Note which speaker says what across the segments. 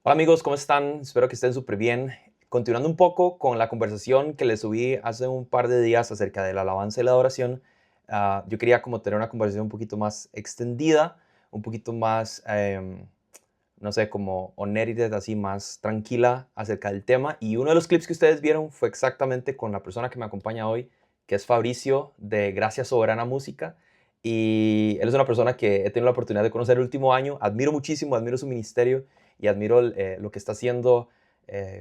Speaker 1: Hola amigos, ¿cómo están? Espero que estén súper bien. Continuando un poco con la conversación que les subí hace un par de días acerca de la alabanza y la adoración, yo quería como tener una conversación un poquito más extendida, un poquito más, no sé, como unedited, así más tranquila acerca del tema. Y uno de los clips que ustedes vieron fue exactamente con la persona que me acompaña hoy, que es Fabricio de Gracia Soberana Música. Y él es una persona que he tenido la oportunidad de conocer el último año. Admiro muchísimo, admiro su ministerio y admiro lo que está haciendo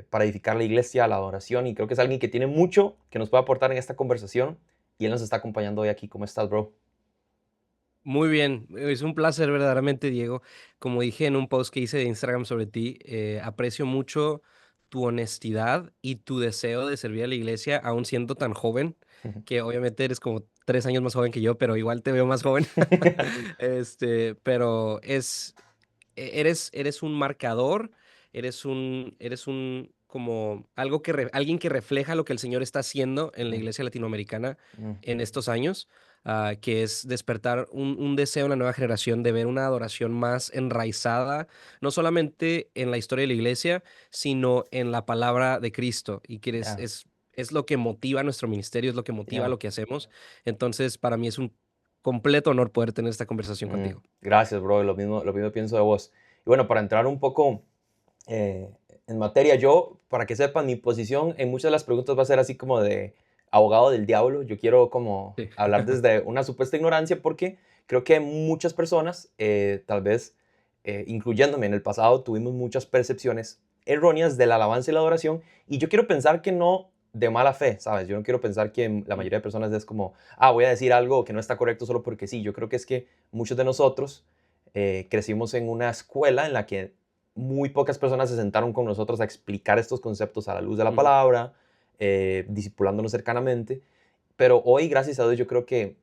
Speaker 1: para edificar la iglesia, la adoración. Y creo que es alguien que tiene mucho que nos puede aportar en esta conversación. Y él nos está acompañando hoy aquí. ¿Cómo estás, bro?
Speaker 2: Muy bien, es un placer verdaderamente, Diego. Como dije en un post que hice de Instagram sobre ti, aprecio mucho tu honestidad y tu deseo de servir a la iglesia, aún siendo tan joven, que obviamente eres como 3 años más joven que yo, pero igual te veo más joven. Pero eres un marcador, eres un como algo alguien que refleja lo que el Señor está haciendo en la
Speaker 1: Mm,
Speaker 2: iglesia latinoamericana
Speaker 1: mm,
Speaker 2: en estos años, que es despertar un deseo en la nueva generación de ver una adoración más enraizada, no solamente en la historia de la iglesia, sino en la palabra de Cristo, y que
Speaker 1: yeah,
Speaker 2: es lo que motiva nuestro ministerio, es lo que motiva
Speaker 1: yeah.
Speaker 2: lo que hacemos. Entonces, para mí es un completo honor poder tener esta conversación contigo.
Speaker 1: Gracias, bro. Lo mismo pienso de vos. Y bueno, para entrar un poco eh, en materia, yo, para que sepan, mi posición en muchas de las preguntas va a ser así como de abogado del diablo. Yo quiero como
Speaker 2: Sí.
Speaker 1: hablar desde una supuesta ignorancia porque creo que muchas personas, tal vez incluyéndome en el pasado, tuvimos muchas percepciones erróneas de la alabanza y la adoración. Y yo quiero pensar que no de mala fe, ¿sabes? Yo no quiero pensar que la
Speaker 2: Mm,
Speaker 1: mayoría de personas es como, voy a decir algo que no está correcto solo porque sí. Yo creo que es que muchos de nosotros crecimos en una escuela en la que muy pocas personas se sentaron con nosotros a explicar estos conceptos a la luz de la
Speaker 2: ujú.
Speaker 1: palabra, discipulándonos cercanamente. Pero hoy, gracias a Dios, yo creo que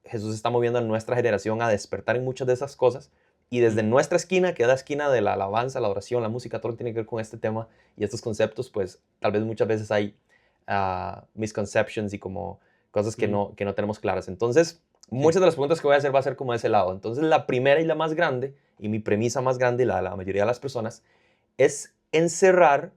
Speaker 1: Jesús está moviendo a nuestra generación a despertar en muchas de esas cosas. Y desde
Speaker 2: Mm,
Speaker 1: nuestra esquina, que es la esquina de la alabanza, la oración, la música, todo lo que tiene que ver con este tema y estos conceptos, pues tal vez muchas veces hay misconceptions y como cosas
Speaker 2: mm,
Speaker 1: que no tenemos claras. Entonces,
Speaker 2: sí.
Speaker 1: muchas de las preguntas que voy a hacer va a ser como de ese lado. Entonces, la primera y la más grande, y mi premisa más grande, y la mayoría de las personas, es encerrar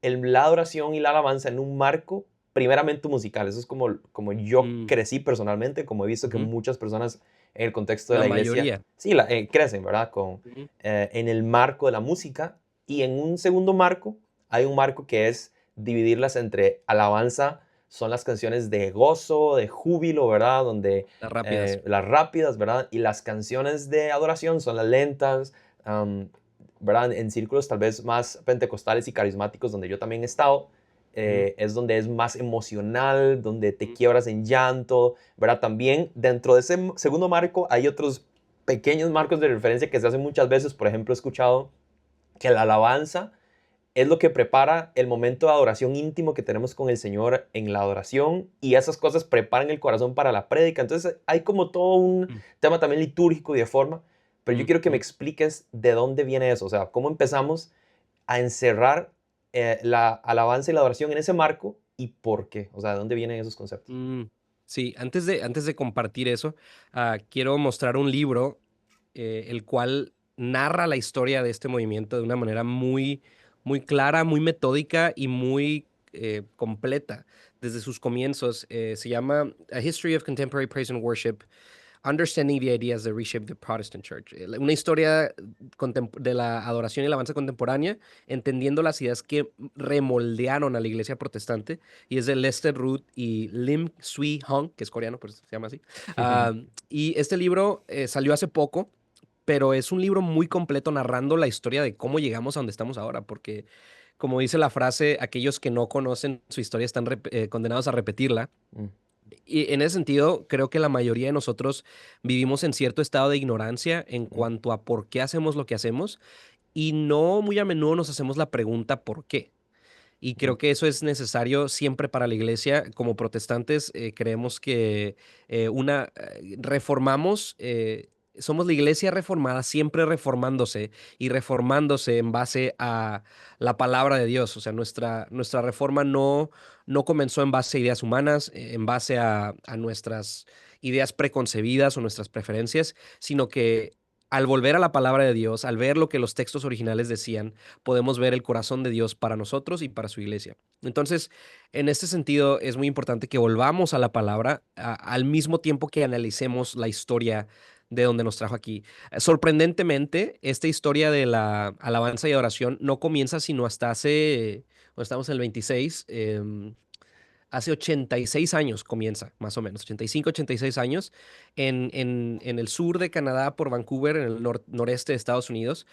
Speaker 1: la adoración y la alabanza en un marco primeramente musical. Eso es como yo
Speaker 2: Mm,
Speaker 1: crecí personalmente, como he visto que
Speaker 2: ujú.
Speaker 1: muchas personas en el contexto de
Speaker 2: La
Speaker 1: la iglesia,
Speaker 2: mayoría.
Speaker 1: sí, crecen, ¿verdad?
Speaker 2: Ujú,
Speaker 1: En el marco de la música. Y en un segundo marco, hay un marco que es dividirlas entre alabanza, son las canciones de gozo, de júbilo, ¿verdad? Donde
Speaker 2: las rápidas.
Speaker 1: las rápidas, ¿verdad? Y las canciones de adoración son las lentas, ¿verdad? En círculos tal vez más pentecostales y carismáticos, donde yo también he estado,
Speaker 2: Ujú,
Speaker 1: es donde es más emocional, donde te
Speaker 2: mm,
Speaker 1: quiebras en llanto, ¿verdad? También dentro de ese segundo marco hay otros pequeños marcos de referencia que se hacen muchas veces. Por ejemplo, he escuchado que la alabanza es lo que prepara el momento de adoración íntimo que tenemos con el Señor en la adoración, y esas cosas preparan el corazón para la prédica. Entonces hay como todo un
Speaker 2: mm,
Speaker 1: tema también litúrgico y de forma, pero yo quiero que me
Speaker 2: ujú.
Speaker 1: expliques de dónde viene eso, o sea, cómo empezamos a encerrar la alabanza y la adoración en ese marco y por qué, o sea, de dónde vienen esos conceptos.
Speaker 2: Mm, sí, antes de compartir eso, quiero mostrar un libro, el cual narra la historia de este movimiento de una manera muy clara, muy metódica y muy, completa desde sus comienzos. Se llama A History of Contemporary Praise and Worship. Understanding the Ideas that Reshaped the Protestant Church. Una historia de la adoración y alabanza contemporánea, entendiendo las ideas que remoldearon a la iglesia protestante, y es de Lester Root y Lim Sui Hong, que es coreano, por eso se llama así. Y este libro salió hace poco, pero es un libro muy completo narrando la historia de cómo llegamos a donde estamos ahora, porque como dice la frase, aquellos que no conocen su historia están condenados a repetirla.
Speaker 1: Mm,
Speaker 2: Y en ese sentido, creo que la mayoría de nosotros vivimos en cierto estado de ignorancia en
Speaker 1: mm,
Speaker 2: cuanto a por qué hacemos lo que hacemos, y no muy a menudo nos hacemos la pregunta ¿por qué? Y
Speaker 1: mm,
Speaker 2: creo que eso es necesario siempre para la iglesia. Como protestantes, creemos que reformamos, somos la iglesia reformada, siempre reformándose y reformándose en base a la palabra de Dios. O sea, nuestra reforma no comenzó en base a ideas humanas, en base a nuestras ideas preconcebidas o nuestras preferencias, sino que al volver a la palabra de Dios, al ver lo que los textos originales decían, podemos ver el corazón de Dios para nosotros y para su iglesia. Entonces, en este sentido, es muy importante que volvamos a la palabra al mismo tiempo que analicemos la historia de donde nos trajo aquí. Sorprendentemente, esta historia de la alabanza y adoración no comienza sino hasta hace, estamos en el 26, hace 86 años comienza, más o menos, 85, 86 años, en el sur de Canadá, por Vancouver, en el noreste de Estados Unidos,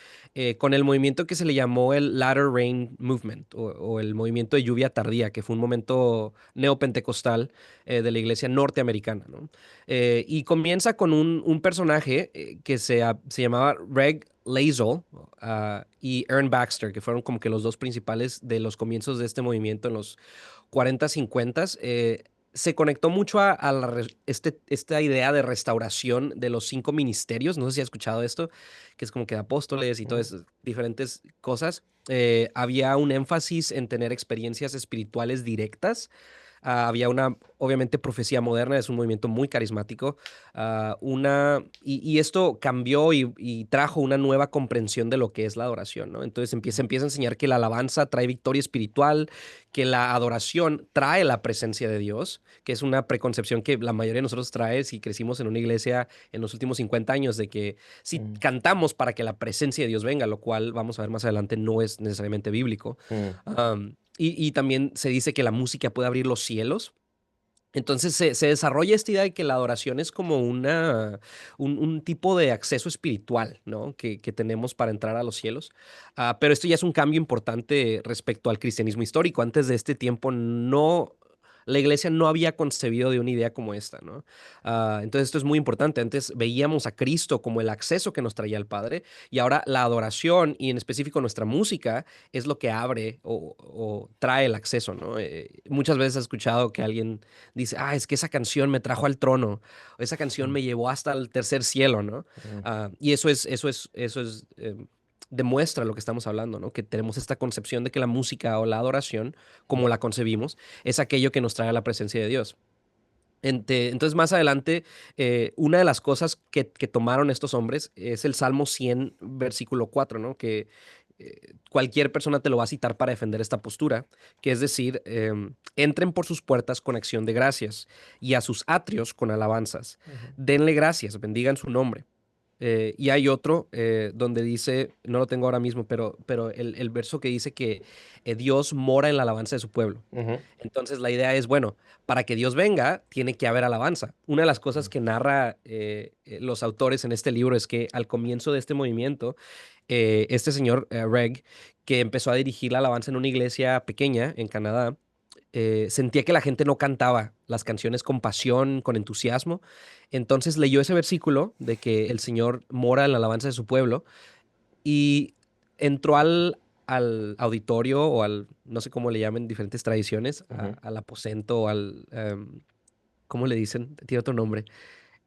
Speaker 2: con el movimiento que se le llamó el Latter Rain Movement, o el movimiento de lluvia tardía, que fue un momento neopentecostal de la iglesia norteamericana, ¿no? Y comienza con un personaje que se llamaba Reg Lazel y Aaron Baxter, que fueron como que los dos principales de los comienzos de este movimiento en los 40, 50, se conectó mucho a esta idea de restauración de los 5 ministerios. No sé si has escuchado esto, que es como que apóstoles y todas esas diferentes cosas. Había un énfasis en tener experiencias espirituales directas. Había una, obviamente, profecía moderna, es un movimiento muy carismático. Y esto cambió y trajo una nueva comprensión de lo que es la adoración, ¿no? Entonces empieza a enseñar que la alabanza trae victoria espiritual, que la adoración trae la presencia de Dios, que es una preconcepción que la mayoría de nosotros trae si crecimos en una iglesia en los últimos 50 años, de que si
Speaker 1: Mm,
Speaker 2: cantamos para que la presencia de Dios venga, lo cual vamos a ver más adelante no es necesariamente bíblico.
Speaker 1: mm,
Speaker 2: Y también se dice que la música puede abrir los cielos. Entonces se desarrolla esta idea de que la adoración es como un tipo de acceso espiritual, ¿no? Que tenemos para entrar a los cielos. Pero esto ya es un cambio importante respecto al cristianismo histórico. Antes de este tiempo no, la iglesia no había concebido de una idea como esta, ¿no? Entonces esto es muy importante. Antes veíamos a Cristo como el acceso que nos traía al Padre, y ahora la adoración y en específico nuestra música es lo que abre o trae el acceso, ¿no? Muchas veces he escuchado que alguien dice, es que esa canción me trajo al trono, o esa canción
Speaker 1: mm,
Speaker 2: me llevó hasta el tercer cielo, ¿no?
Speaker 1: mm,
Speaker 2: Y eso demuestra lo que estamos hablando, ¿no? Que tenemos esta concepción de que la música o la adoración, como la concebimos, es aquello que nos trae a la presencia de Dios. Entonces, más adelante, una de las cosas que tomaron estos hombres es el Salmo 100, versículo 4, ¿no? Que cualquier persona te lo va a citar para defender esta postura, que es decir, entren por sus puertas con acción de gracias y a sus atrios con alabanzas.
Speaker 1: ujú,
Speaker 2: Denle gracias, bendigan su nombre. Y hay otro donde dice, no lo tengo ahora mismo, pero el verso que dice que Dios mora en la alabanza de su pueblo.
Speaker 1: ujú,
Speaker 2: Entonces la idea es, bueno, para que Dios venga, tiene que haber alabanza. Una de las cosas
Speaker 1: mm,
Speaker 2: que narra los autores en este libro es que al comienzo de este movimiento, este señor Reg, que empezó a dirigir la alabanza en una iglesia pequeña en Canadá, sentía que la gente no cantaba las canciones con pasión, con entusiasmo. Entonces leyó ese versículo de que el Señor mora en la alabanza de su pueblo y entró al auditorio o no sé cómo le llaman diferentes tradiciones,
Speaker 1: ujú.
Speaker 2: al aposento o ¿cómo le dicen? Tiene otro nombre.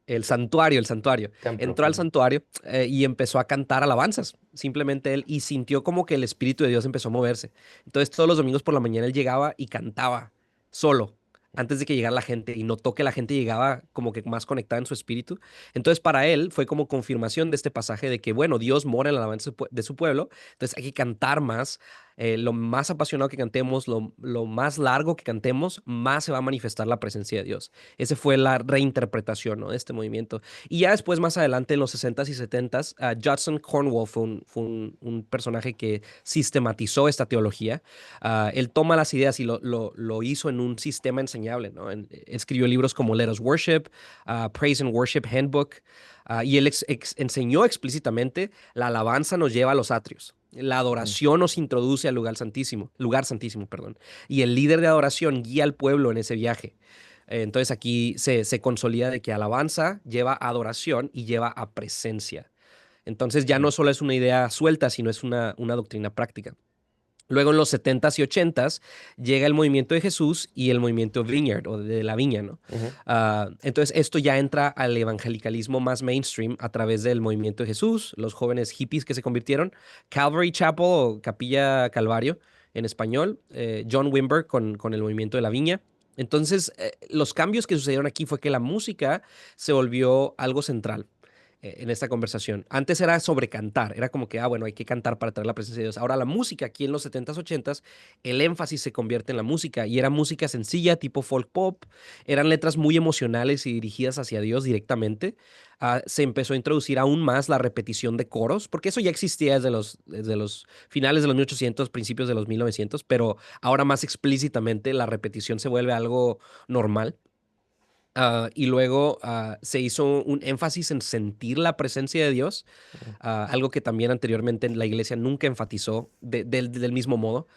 Speaker 2: El santuario.
Speaker 1: Templo.
Speaker 2: Entró al
Speaker 1: Ujú,
Speaker 2: santuario y empezó a cantar alabanzas, simplemente él, y sintió como que el Espíritu de Dios empezó a moverse. Entonces todos los domingos por la mañana él llegaba y cantaba solo, antes de que llegara la gente, y notó que la gente llegaba como que más conectada en su espíritu. Entonces para él fue como confirmación de este pasaje de que, bueno, Dios mora en la alabanza de su pueblo, entonces hay que cantar más. Lo más apasionado que cantemos, lo más largo que cantemos, más se va a manifestar la presencia de Dios. Esa fue la reinterpretación, ¿no?, de este movimiento. Y ya después, más adelante, en los 60s y 70s, Judson Cornwall fue un personaje que sistematizó esta teología. Él toma las ideas y lo hizo en un sistema enseñable, ¿no? Escribió libros como Let Us Worship, Praise and Worship Handbook, y él enseñó explícitamente: la alabanza nos lleva a los atrios. La
Speaker 1: mm,
Speaker 2: adoración nos introduce al lugar santísimo, perdón. Y el líder de adoración guía al pueblo en ese viaje. Entonces aquí se consolida de que alabanza lleva a adoración y lleva a presencia. Entonces ya no
Speaker 1: mm,
Speaker 2: solo es una idea suelta, sino es una doctrina práctica. Luego en los 70s y 80s llega el movimiento de Jesús y el movimiento Vineyard, o de la viña, ¿no?
Speaker 1: ujú,
Speaker 2: Entonces esto ya entra al evangelicalismo más mainstream a través del movimiento de Jesús, los jóvenes hippies que se convirtieron, Calvary Chapel o Capilla Calvario en español, John Wimber con el movimiento de la viña. Entonces los cambios que sucedieron aquí fue que la música se volvió algo central. en esta conversación. Antes era sobre cantar, era como que, bueno, hay que cantar para traer la presencia de Dios. Ahora la música, aquí en los 70s, 80s, el énfasis se convierte en la música y era música sencilla, tipo folk pop, eran letras muy emocionales y dirigidas hacia Dios directamente. Se empezó a introducir aún más la repetición de coros, porque eso ya existía desde los finales de los 1800, principios de los 1900, pero ahora más explícitamente la repetición se vuelve algo normal. Y luego se hizo un énfasis en sentir la presencia de Dios,
Speaker 1: Ujú.
Speaker 2: algo que también anteriormente la iglesia nunca enfatizó del mismo modo.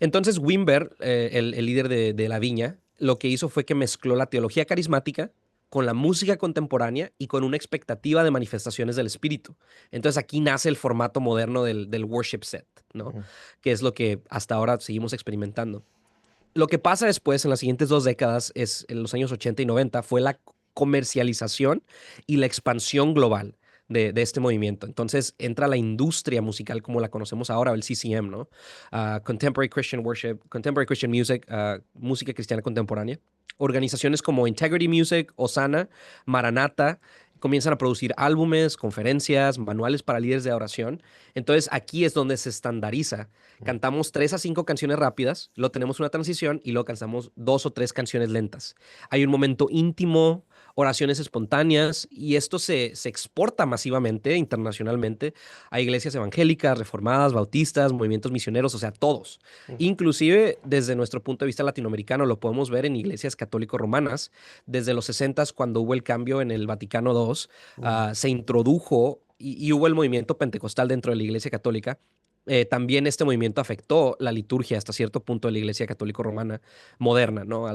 Speaker 2: Entonces Wimber, el líder de la viña, lo que hizo fue que mezcló la teología carismática con la música contemporánea y con una expectativa de manifestaciones del espíritu. Entonces aquí nace el formato moderno del worship set, ¿no?
Speaker 1: Ujú.
Speaker 2: Que es lo que hasta ahora seguimos experimentando. Lo que pasa después, en las siguientes 2 décadas, en los años 80 y 90, fue la comercialización y la expansión global de este movimiento. Entonces entra la industria musical como la conocemos ahora, el CCM, ¿no? Contemporary Christian Worship, Contemporary Christian Music, música cristiana contemporánea. Organizaciones como Integrity Music, Osana, Maranata, comienzan a producir álbumes, conferencias, manuales para líderes de oración. Entonces aquí es donde se estandariza. Cantamos 3 a 5 canciones rápidas, luego tenemos una transición y luego cantamos 2 o 3 canciones lentas. Hay un momento íntimo, oraciones espontáneas, y esto se exporta masivamente internacionalmente a iglesias evangélicas, reformadas, bautistas, movimientos misioneros, o sea, todos.
Speaker 1: Ujú.
Speaker 2: Inclusive desde nuestro punto de vista latinoamericano lo podemos ver en iglesias católico-romanas. Desde los 60, cuando hubo el cambio en el Vaticano II,
Speaker 1: Ujú.
Speaker 2: se introdujo y hubo el movimiento pentecostal dentro de la iglesia católica. También este movimiento afectó la liturgia hasta cierto punto de la Iglesia Católica Romana moderna, ¿no?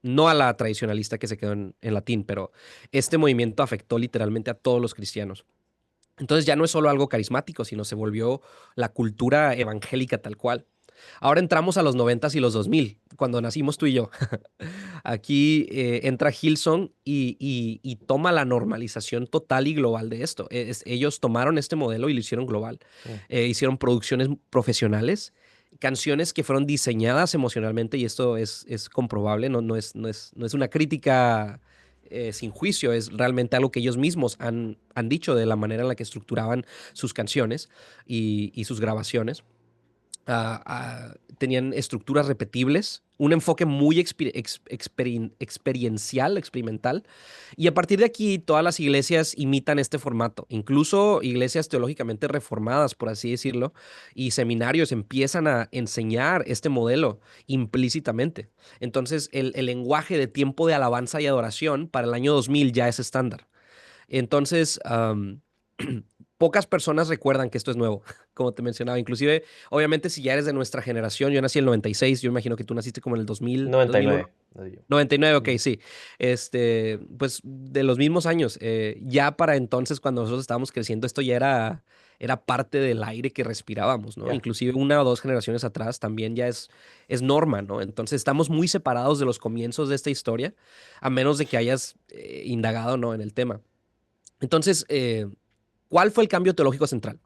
Speaker 2: No a la tradicionalista que se quedó en latín, pero este movimiento afectó literalmente a todos los cristianos. Entonces ya no es solo algo carismático, sino se volvió la cultura evangélica tal cual. Ahora entramos a los 90s y los 2000, cuando nacimos tú y yo. Aquí entra Hillsong y toma la normalización total y global de esto. Ellos tomaron este modelo y lo hicieron global.
Speaker 1: Ujú.
Speaker 2: Hicieron producciones profesionales, canciones que fueron diseñadas emocionalmente, y esto es comprobable, no es una crítica sin juicio, es realmente algo que ellos mismos han dicho de la manera en la que estructuraban sus canciones y sus grabaciones. Tenían estructuras repetibles, un enfoque muy experiencial, experimental, y a partir de aquí todas las iglesias imitan este formato, incluso iglesias teológicamente reformadas, por así decirlo, y seminarios empiezan a enseñar este modelo implícitamente. Entonces el lenguaje de tiempo de alabanza y adoración para el año 2000 ya es estándar. Entonces, pocas personas recuerdan que esto es nuevo, como te mencionaba. Inclusive, obviamente, si ya eres de nuestra generación, yo nací en el 96, yo imagino que tú naciste como en el 2000, 2001.
Speaker 1: 99, no digo.
Speaker 2: 99, ok,
Speaker 1: Ujú.
Speaker 2: sí. Pues de los mismos años. Ya para entonces, cuando nosotros estábamos creciendo, esto ya era parte del aire que respirábamos, ¿no?
Speaker 1: Ya.
Speaker 2: Inclusive 1 o 2 generaciones atrás también ya es norma, ¿no? Entonces estamos muy separados de los comienzos de esta historia, a menos de que hayas indagado, ¿no? En el tema. Entonces, ¿cuál fue el cambio teológico central?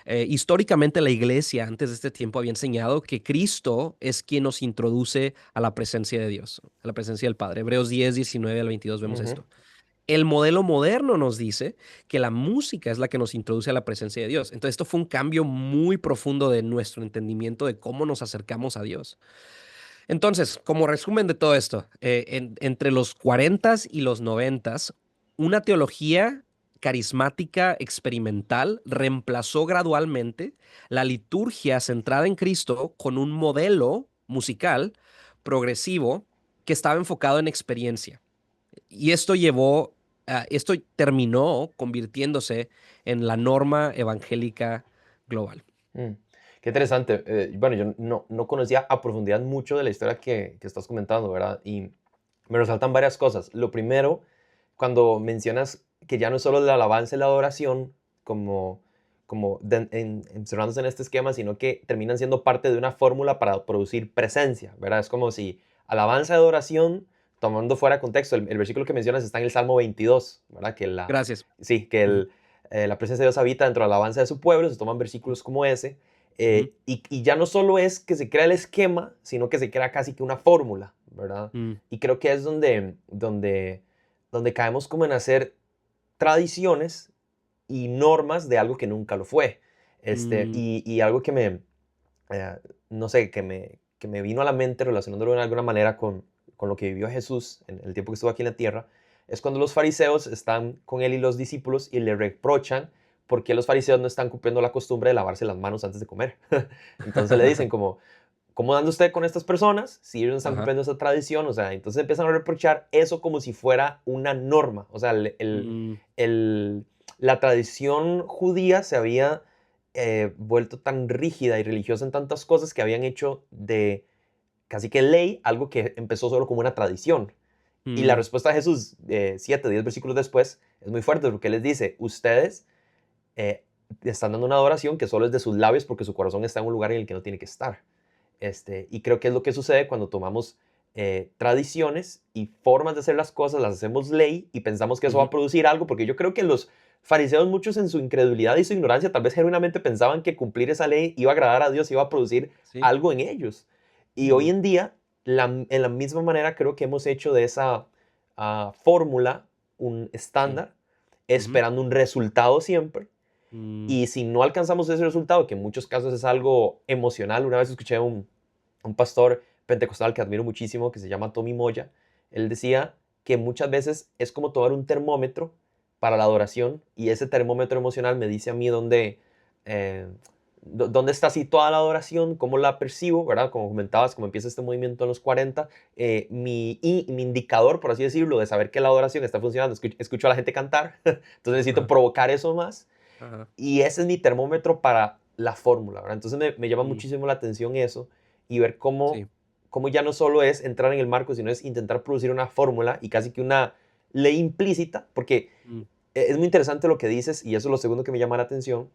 Speaker 2: Históricamente la iglesia antes de este tiempo había enseñado que Cristo es quien nos introduce a la presencia de Dios, a la presencia del Padre. Hebreos 10, 19 al 22 vemos
Speaker 1: Ujú.
Speaker 2: esto. El modelo moderno nos dice que la música es la que nos introduce a la presencia de Dios. Entonces esto fue un cambio muy profundo de nuestro entendimiento de cómo nos acercamos a Dios. Entonces, como resumen de todo esto, entre los 40s y los 90s, una teología carismática experimental reemplazó gradualmente la liturgia centrada en Cristo con un modelo musical progresivo que estaba enfocado en experiencia. Y esto terminó convirtiéndose en la norma evangélica global.
Speaker 1: Mm. Qué interesante. Bueno, yo no conocía a profundidad mucho de la historia que estás comentando, ¿verdad? Y me resaltan varias cosas. Lo primero, cuando mencionas que ya no es solo la alabanza y la adoración encerrándose en este esquema, sino que terminan siendo parte de una fórmula para producir presencia, ¿verdad? Es como si alabanza y adoración, tomando fuera contexto, el versículo que mencionas está en el Salmo 22, ¿verdad?
Speaker 2: Gracias.
Speaker 1: Sí, que
Speaker 2: Ujú,
Speaker 1: la presencia de Dios habita dentro de la alabanza de su pueblo, se toman versículos como ese,
Speaker 2: ujú,
Speaker 1: y ya no solo es que se crea el esquema, sino que se crea casi que una fórmula, ¿verdad?
Speaker 2: mm,
Speaker 1: Y creo que es donde caemos como en hacer tradiciones y normas de algo que nunca lo fue.
Speaker 2: Mm,
Speaker 1: Y algo que eh, no sé, que me vino a la mente relacionándolo de alguna manera con lo que vivió Jesús en el tiempo que estuvo aquí en la tierra, es cuando los fariseos están con él y los discípulos y le reprochan por qué los fariseos no están cumpliendo la costumbre de lavarse las manos antes de comer. Entonces le dicen como, ¿cómo anda usted con estas personas si ellos no están
Speaker 2: ajá.
Speaker 1: cumpliendo esa tradición? O sea, entonces empiezan a reprochar eso como si fuera una norma. O sea,
Speaker 2: Mm,
Speaker 1: el- la tradición judía se había vuelto tan rígida y religiosa en tantas cosas que habían hecho de casi que ley algo que empezó solo como una tradición. Y la
Speaker 2: mm,
Speaker 1: respuesta de Jesús, 7, 10 versículos después, es muy fuerte porque les dice, ustedes eh, están dando una adoración que solo es de sus labios porque su corazón está en un lugar en el que no tiene que estar. Y creo que es lo que sucede cuando tomamos tradiciones y formas de hacer las cosas, las hacemos ley y pensamos que eso va
Speaker 2: ujú,
Speaker 1: a producir algo, porque yo creo que los fariseos, muchos en su incredulidad y su ignorancia, tal vez genuinamente pensaban que cumplir esa ley iba a agradar a Dios, iba a producir
Speaker 2: sí.
Speaker 1: algo en ellos. Y hoy
Speaker 2: Mm,
Speaker 1: en día, en la misma manera, creo que hemos hecho de esa fórmula un
Speaker 2: sí.
Speaker 1: estándar,
Speaker 2: Ujú,
Speaker 1: esperando un resultado siempre,
Speaker 2: mm,
Speaker 1: y si no alcanzamos ese resultado, que en muchos casos es algo emocional, una vez escuché a un pastor pentecostal que admiro muchísimo, que se llama Tommy Moya, él decía que muchas veces es como tomar un termómetro para la adoración y ese termómetro emocional me dice a mí eh, dónde está situada la adoración, cómo la percibo, ¿verdad? Como comentabas, como empieza este movimiento en los 40, mi indicador, por así decirlo, de saber que la adoración está funcionando, escucho a la gente cantar, entonces necesito
Speaker 2: ajá,
Speaker 1: provocar eso más
Speaker 2: ajá,
Speaker 1: y ese es mi termómetro para la fórmula, ¿verdad? Entonces me llama
Speaker 2: mm,
Speaker 1: muchísimo la atención eso y ver
Speaker 2: sí.
Speaker 1: cómo ya no solo es entrar en el marco, sino es intentar producir una fórmula y casi que una ley implícita, porque
Speaker 2: Mm,
Speaker 1: es muy interesante lo que dices y eso es lo segundo que me llama la atención,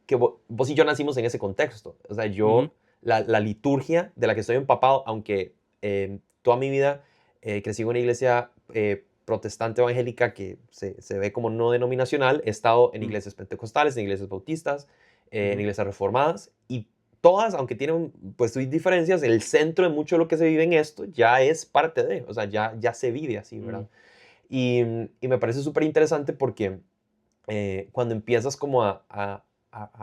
Speaker 1: que vos y yo nacimos en ese contexto. O sea,
Speaker 2: ujú,
Speaker 1: la liturgia de la que estoy empapado, aunque toda mi vida crecí en una iglesia protestante evangélica que se ve como no denominacional, he estado en
Speaker 2: mm,
Speaker 1: iglesias pentecostales, en iglesias bautistas, en
Speaker 2: ujú,
Speaker 1: iglesias reformadas, y todas, aunque tienen pues sus diferencias, el centro de mucho de lo que se vive en esto ya es parte de, o sea, ya se vive así,
Speaker 2: mm,
Speaker 1: ¿verdad? Y me parece súper interesante porque cuando empiezas como a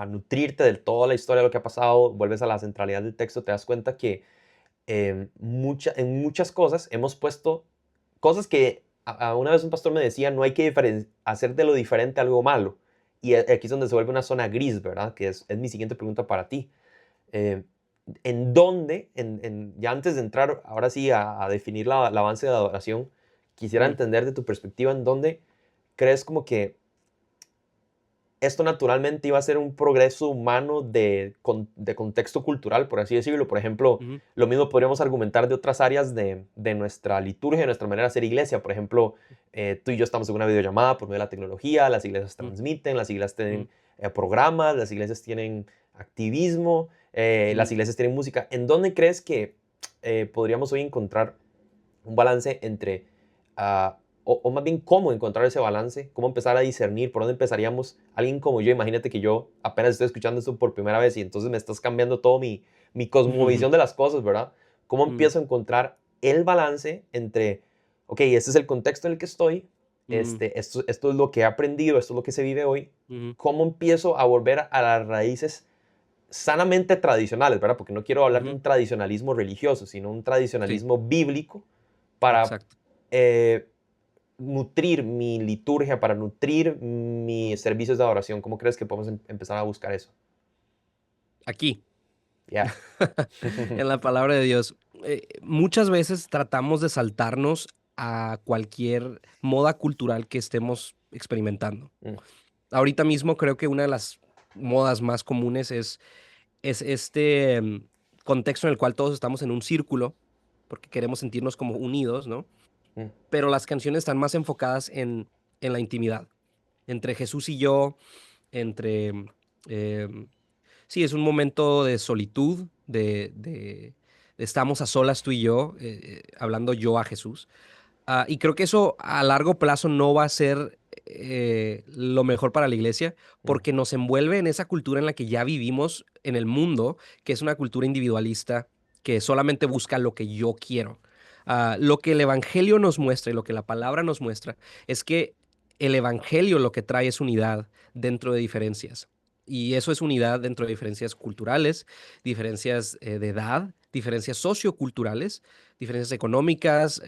Speaker 1: nutrirte de toda la historia de lo que ha pasado, vuelves a la centralidad del texto, te das cuenta que en muchas cosas hemos puesto cosas que una vez un pastor me decía, no hay que hacer de lo diferente algo malo. Y aquí es donde se vuelve una zona gris, ¿verdad? Que es mi siguiente pregunta para ti. Eh, ¿En dónde, ya antes de entrar ahora sí a definir el avance de la adoración, quisiera
Speaker 2: mm,
Speaker 1: entender de tu perspectiva en dónde crees como que esto naturalmente iba a ser un progreso humano de contexto cultural, por así decirlo? Por ejemplo,
Speaker 2: ujú,
Speaker 1: lo mismo podríamos argumentar de otras áreas de nuestra liturgia, de nuestra manera de hacer iglesia. Por ejemplo, tú y yo estamos en una videollamada por medio de la tecnología, las iglesias
Speaker 2: mm,
Speaker 1: transmiten, las iglesias
Speaker 2: mm,
Speaker 1: tienen programas, las iglesias tienen activismo, las
Speaker 2: mm.
Speaker 1: iglesias tienen música. ¿En dónde crees que podríamos hoy encontrar un balance entre, o más bien cómo encontrar ese balance, cómo empezar a discernir, por dónde empezaríamos? Alguien como yo, imagínate que yo apenas estoy escuchando esto por primera vez y entonces me estás cambiando todo mi cosmovisión de las cosas, ¿verdad? ¿Cómo
Speaker 2: Mm,
Speaker 1: empiezo a encontrar el balance entre, ok, este es el contexto en el que estoy,
Speaker 2: mm,
Speaker 1: esto es lo que he aprendido, esto es lo que se vive hoy?
Speaker 2: ujú,
Speaker 1: ¿Cómo empiezo a volver a las raíces sanamente tradicionales, ¿verdad? Porque no quiero hablar de
Speaker 2: ujú,
Speaker 1: un tradicionalismo religioso, sino un
Speaker 2: sí,
Speaker 1: tradicionalismo bíblico para
Speaker 2: exacto.
Speaker 1: eh, nutrir mi liturgia, para nutrir mis servicios de adoración. ¿Cómo crees que podemos empezar a buscar eso?
Speaker 2: Aquí,
Speaker 1: Ya.
Speaker 2: en la palabra de Dios. Muchas veces tratamos de saltarnos a cualquier moda cultural que estemos experimentando.
Speaker 1: Mm,
Speaker 2: Ahorita mismo creo que una de las modas más comunes es este contexto en el cual todos estamos en un círculo porque queremos sentirnos como unidos, ¿no?
Speaker 1: mm,
Speaker 2: Pero las canciones están más enfocadas en la intimidad, entre Jesús y yo, entre, em, sí, es un momento de solitud, de estamos a solas tú y yo, hablando yo a Jesús. Y creo que eso a largo plazo no va a ser lo mejor para la iglesia,
Speaker 1: mm,
Speaker 2: porque nos envuelve en esa cultura en la que ya vivimos en el mundo, que es una cultura individualista, que solamente busca lo que yo quiero. Lo que el Evangelio nos muestra y lo que la palabra nos muestra es que el evangelio lo que trae es unidad dentro de diferencias. Y eso es unidad dentro de diferencias culturales, diferencias de edad, diferencias socioculturales, diferencias económicas,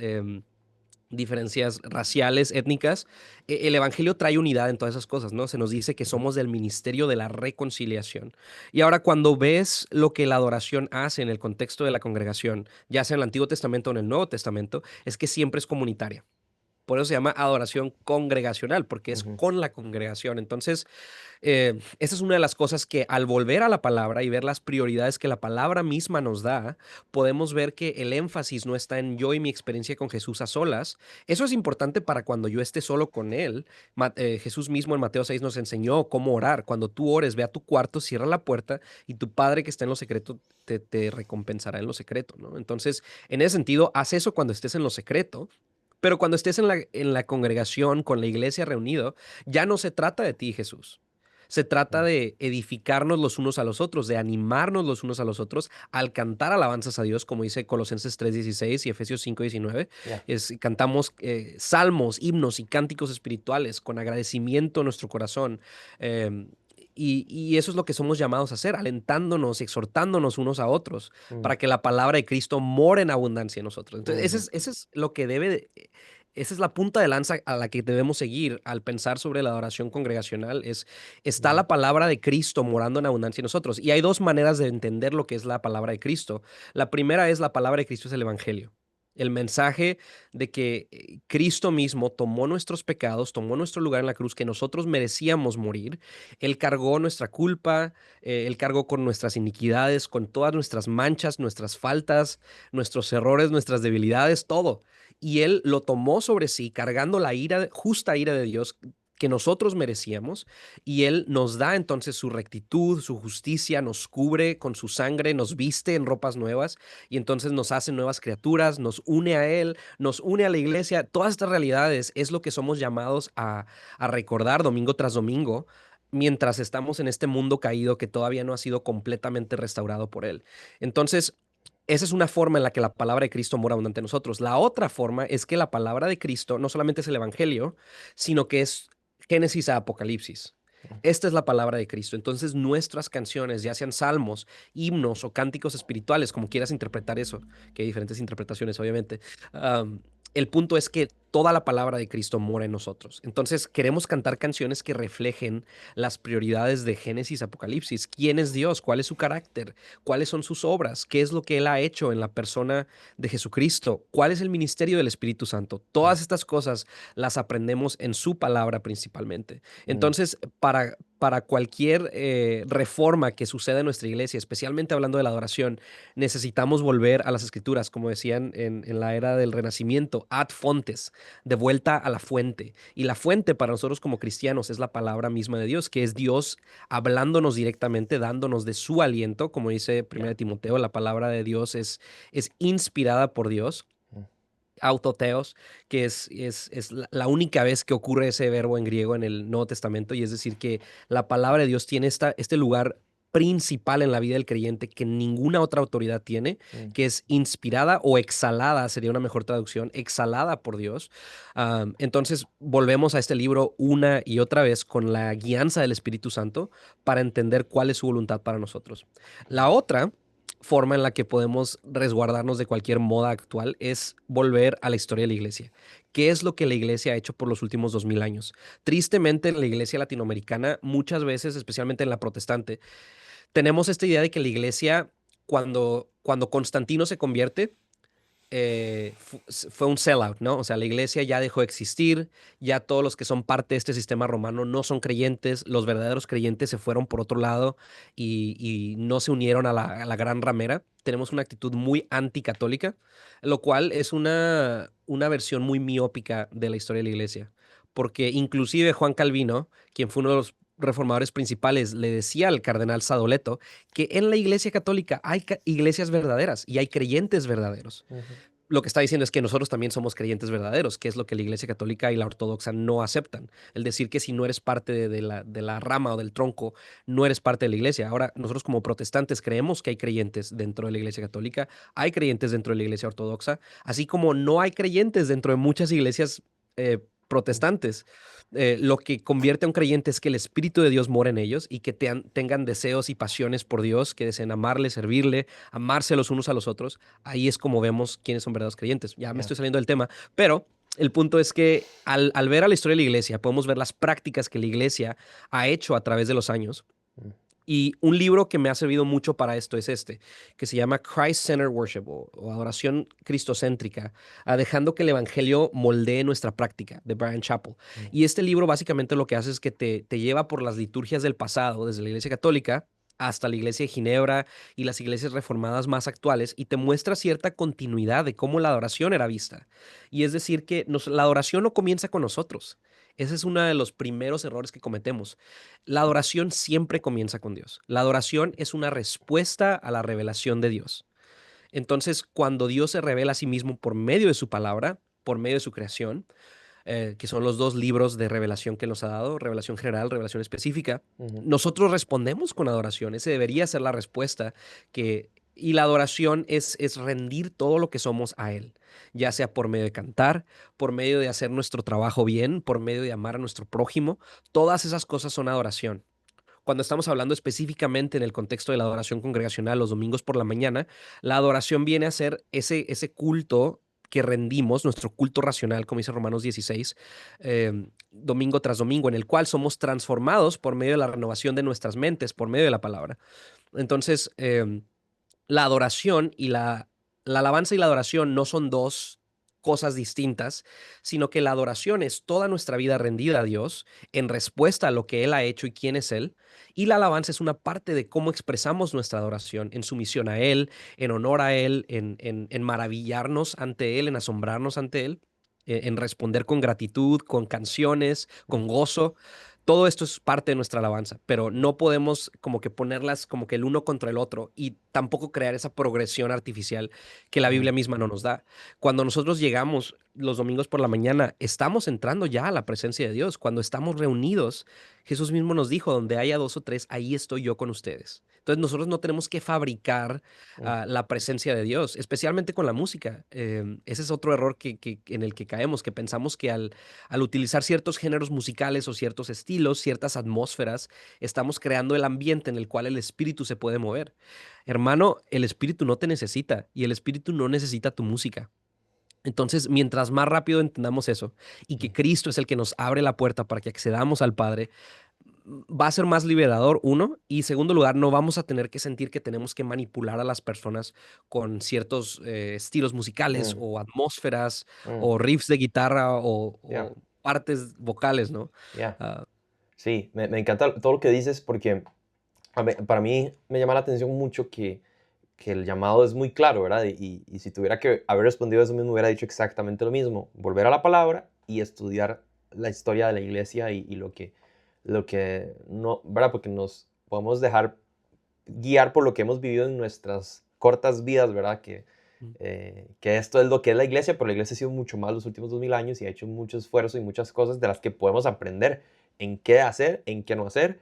Speaker 2: diferencias raciales, étnicas. El Evangelio trae unidad en todas esas cosas, ¿no? Se nos dice que
Speaker 1: Ujú,
Speaker 2: somos del ministerio de la reconciliación. Y ahora cuando ves lo que la adoración hace en el contexto de la congregación, ya sea en el Antiguo Testamento o en el Nuevo Testamento, es que siempre es comunitaria. Por eso se llama adoración congregacional, porque es
Speaker 1: ujú,
Speaker 2: con la congregación. Entonces, esa es una de las cosas que al volver a la palabra y ver las prioridades que la palabra misma nos da, podemos ver que el énfasis no está en yo y mi experiencia con Jesús a solas. Eso es importante para cuando yo esté solo con Él. Jesús mismo en Mateo 6 nos enseñó cómo orar. Cuando tú ores, ve a tu cuarto, cierra la puerta y tu Padre que está en lo secreto te recompensará en lo secreto, ¿no? Entonces, en ese sentido, haz eso cuando estés en lo secreto. Pero cuando estés en la congregación, con la iglesia reunido, ya no se trata de ti, Jesús. Se trata
Speaker 1: ujú.
Speaker 2: de edificarnos los unos a los otros, de animarnos los unos a los otros al cantar alabanzas a Dios, como dice Colosenses 3:16 y Efesios 5:19.
Speaker 1: Ya.
Speaker 2: Cantamos salmos, himnos y cánticos espirituales con agradecimiento en nuestro corazón. em, y eso es lo que somos llamados a hacer, alentándonos, exhortándonos unos a otros,
Speaker 1: Mm,
Speaker 2: para que la palabra de Cristo more en abundancia en nosotros. Entonces,
Speaker 1: ujú,
Speaker 2: ese es lo que esa es la punta de lanza a la que debemos seguir al pensar sobre la adoración congregacional. Está
Speaker 1: ujú,
Speaker 2: la palabra de Cristo morando en abundancia en nosotros. Y hay dos maneras de entender lo que es la palabra de Cristo. La primera es la palabra de Cristo es el Evangelio. El mensaje de que Cristo mismo tomó nuestros pecados, tomó nuestro lugar en la cruz, que nosotros merecíamos morir. Él cargó nuestra culpa, Él cargó con nuestras iniquidades, con todas nuestras manchas, nuestras faltas, nuestros errores, nuestras debilidades, todo. Y Él lo tomó sobre sí, cargando la ira, justa ira de Dios que nosotros merecíamos, y Él nos da entonces su rectitud, su justicia, nos cubre con su sangre, nos viste en ropas nuevas, y entonces nos hace nuevas criaturas, nos une a Él, nos une a la iglesia. Todas estas realidades es lo que somos llamados a recordar domingo tras domingo, mientras estamos en este mundo caído que todavía no ha sido completamente restaurado por Él. Entonces, esa es una forma en la que la palabra de Cristo mora abundante en nosotros. La otra forma es que la palabra de Cristo no solamente es el Evangelio, sino que es Génesis a Apocalipsis.
Speaker 1: mm,
Speaker 2: Esta es la palabra de Cristo. Entonces nuestras canciones, ya sean salmos, himnos o cánticos espirituales, como quieras interpretar eso, que hay diferentes interpretaciones, obviamente. El punto es que toda la palabra de Cristo mora en nosotros. Entonces queremos cantar canciones que reflejen las prioridades de Génesis, Apocalipsis. ¿Quién es Dios? ¿Cuál es su carácter? ¿Cuáles son sus obras? ¿Qué es lo que Él ha hecho en la persona de Jesucristo? ¿Cuál es el ministerio del Espíritu Santo?
Speaker 1: mm,
Speaker 2: Todas estas cosas las aprendemos en su palabra principalmente.
Speaker 1: mm,
Speaker 2: Entonces, para cualquier reforma que suceda en nuestra iglesia, especialmente hablando de la adoración, necesitamos volver a las escrituras, como decían en la era del Renacimiento, ad fontes, de vuelta a la fuente. Y la fuente para nosotros como cristianos es la palabra misma de Dios, que es Dios hablándonos directamente, dándonos de su aliento, como dice
Speaker 1: ya.
Speaker 2: 1 Timoteo, la palabra de Dios es inspirada por Dios,
Speaker 1: Mm,
Speaker 2: autoteos, que es la única vez que ocurre ese verbo en griego en el Nuevo Testamento, y es decir, que la palabra de Dios tiene este lugar principal en la vida del creyente que ninguna otra autoridad tiene,
Speaker 1: mm,
Speaker 2: que es inspirada o exhalada, sería una mejor traducción, exhalada por Dios. Entonces, volvemos a este libro una y otra vez con la guianza del Espíritu Santo para entender cuál es su voluntad para nosotros. La otra forma en la que podemos resguardarnos de cualquier moda actual es volver a la historia de la iglesia. ¿Qué es lo que la iglesia ha hecho por los últimos 2000 años? Tristemente, en la iglesia latinoamericana, muchas veces, especialmente en la protestante, tenemos esta idea de que la iglesia, cuando Constantino se convierte, fue un sellout, ¿no? O sea, la iglesia ya dejó de existir, ya todos los que son parte de este sistema romano no son creyentes, los verdaderos creyentes se fueron por otro lado y no se unieron a la gran ramera. Tenemos una actitud muy anticatólica, lo cual es una versión muy miópica de la historia de la iglesia, porque inclusive Juan Calvino, quien fue uno de los reformadores principales, le decía al cardenal Sadoleto que en la iglesia católica hay iglesias verdaderas y hay creyentes verdaderos.
Speaker 1: ujú,
Speaker 2: Lo que está diciendo es que nosotros también somos creyentes verdaderos, que es lo que la Iglesia Católica y la Ortodoxa no aceptan. El decir que si no eres parte de la rama o del tronco, no eres parte de la Iglesia. Ahora, nosotros como protestantes creemos que hay creyentes dentro de la Iglesia Católica, hay creyentes dentro de la Iglesia Ortodoxa, así como no hay creyentes dentro de muchas iglesias protestantes, lo que convierte a un creyente es que el Espíritu de Dios mora en ellos y que tengan deseos y pasiones por Dios, que deseen amarle, servirle, amarse los unos a los otros. Ahí es como vemos quiénes son verdaderos creyentes. Ya me
Speaker 1: Ya.
Speaker 2: estoy saliendo del tema, pero el punto es que al ver a la historia de la iglesia, podemos ver las prácticas que la iglesia ha hecho a través de los años.
Speaker 1: Mm.
Speaker 2: Y un libro que me ha servido mucho para esto es este, que se llama Christ-Centered Worship o Adoración Cristocéntrica, dejando que el Evangelio moldee nuestra práctica, de Brian Chappell.
Speaker 1: Mm.
Speaker 2: Y este libro básicamente lo que hace es que te lleva por las liturgias del pasado, desde la Iglesia Católica hasta la Iglesia de Ginebra y las iglesias reformadas más actuales, y te muestra cierta continuidad de cómo la adoración era vista. Y es decir, que la adoración no comienza con nosotros. Ese es uno de los primeros errores que cometemos. La adoración siempre comienza con Dios. La adoración es una respuesta a la revelación de Dios. Entonces, cuando Dios se revela a sí mismo por medio de su palabra, por medio de su creación, que son los dos libros de revelación que nos ha dado, revelación general, revelación específica,
Speaker 1: Ujú.
Speaker 2: nosotros respondemos con adoración. Ese debería ser la respuesta y la adoración es rendir todo lo que somos a Él, ya sea por medio de cantar, por medio de hacer nuestro trabajo bien, por medio de amar a nuestro prójimo. Todas esas cosas son adoración. Cuando estamos hablando específicamente en el contexto de la adoración congregacional los domingos por la mañana, la adoración viene a ser ese culto que rendimos, nuestro culto racional, como dice Romanos 16, domingo tras domingo, en el cual somos transformados por medio de la renovación de nuestras mentes, por medio de la palabra. Entonces, la adoración y la alabanza y la adoración no son dos cosas distintas, sino que la adoración es toda nuestra vida rendida a Dios en respuesta a lo que Él ha hecho y quién es Él, y la alabanza es una parte de cómo expresamos nuestra adoración en sumisión a Él, en honor a Él, en maravillarnos ante Él, en asombrarnos ante Él, en responder con gratitud, con canciones,
Speaker 1: Mm.
Speaker 2: con gozo. Todo esto es parte de nuestra alabanza, pero no podemos como que ponerlas como que el uno contra el otro y tampoco crear esa progresión artificial que la
Speaker 1: Ujú.
Speaker 2: Biblia misma no nos da. Cuando nosotros llegamos los domingos por la mañana, estamos entrando ya a la presencia de Dios. Cuando estamos reunidos, Jesús mismo nos dijo, donde haya dos o tres, ahí estoy yo con ustedes. Entonces nosotros no tenemos que fabricar
Speaker 1: Mm.
Speaker 2: la presencia de Dios, especialmente con la música. Ese es otro error en el que caemos, que pensamos que al utilizar ciertos géneros musicales o ciertos estilos, ciertas atmósferas, estamos creando el ambiente en el cual el espíritu se puede mover. Hermano, el espíritu no te necesita y el espíritu no necesita tu música. Entonces, mientras más rápido entendamos eso y que
Speaker 1: Mm.
Speaker 2: Cristo es el que nos abre la puerta para que accedamos al Padre, va a ser más liberador, uno, y segundo lugar, no vamos a tener que sentir que tenemos que manipular a las personas con ciertos estilos musicales
Speaker 1: Mm.
Speaker 2: o atmósferas
Speaker 1: Mm.
Speaker 2: o riffs de guitarra o,
Speaker 1: Ya.
Speaker 2: o partes vocales, ¿no?
Speaker 1: Ya.
Speaker 2: Ah,
Speaker 1: Sí, me encanta todo lo que dices porque para mí me llama la atención mucho que el llamado es muy claro, ¿verdad? Y si tuviera que haber respondido eso mismo, hubiera dicho exactamente lo mismo. Volver a la palabra y estudiar la historia de la iglesia y lo que no, ¿verdad? Porque nos podemos dejar guiar por lo que hemos vivido en nuestras cortas vidas, ¿verdad?
Speaker 2: mm,
Speaker 1: Que esto es lo que es la iglesia, pero la iglesia ha sido mucho más los últimos 2000 años y ha hecho mucho esfuerzo y muchas cosas de las que podemos aprender en qué hacer, en qué no hacer,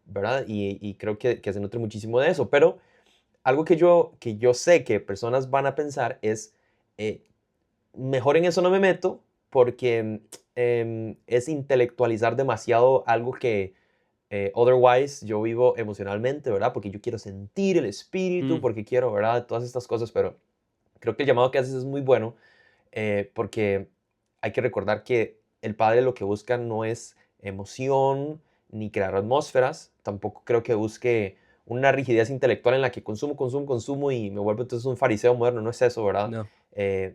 Speaker 1: ¿verdad? Y creo que se nutre muchísimo de eso, pero algo que yo sé que personas van a pensar es, eh, mejor en eso no me meto porque es intelectualizar demasiado algo que otherwise yo vivo emocionalmente, ¿verdad? Porque yo quiero sentir el espíritu,
Speaker 2: mm,
Speaker 1: porque quiero, ¿verdad? Todas estas cosas, pero creo que el llamado que haces es muy bueno porque hay que recordar que el Padre lo que busca no es emoción ni crear atmósferas, tampoco creo que busque una rigidez intelectual en la que consumo, consumo, consumo y me vuelvo entonces un fariseo moderno, no es eso, ¿verdad?
Speaker 2: no.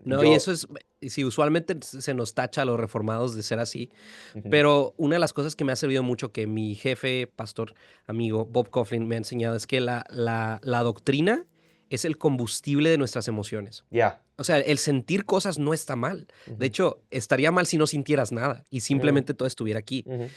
Speaker 2: No, y
Speaker 1: Yo,
Speaker 2: eso es, sí, usualmente se nos tacha a los reformados de ser así,
Speaker 1: ujú.
Speaker 2: pero una de las cosas que me ha servido mucho, que mi jefe, pastor, amigo, Bob Coughlin, me ha enseñado, es que la doctrina es el combustible de nuestras emociones.
Speaker 1: Ya.
Speaker 2: O sea, el sentir cosas no está mal. De
Speaker 1: Ujú.
Speaker 2: hecho, estaría mal si no sintieras nada y
Speaker 1: Ujú.
Speaker 2: simplemente todo estuviera aquí.
Speaker 1: Ujú.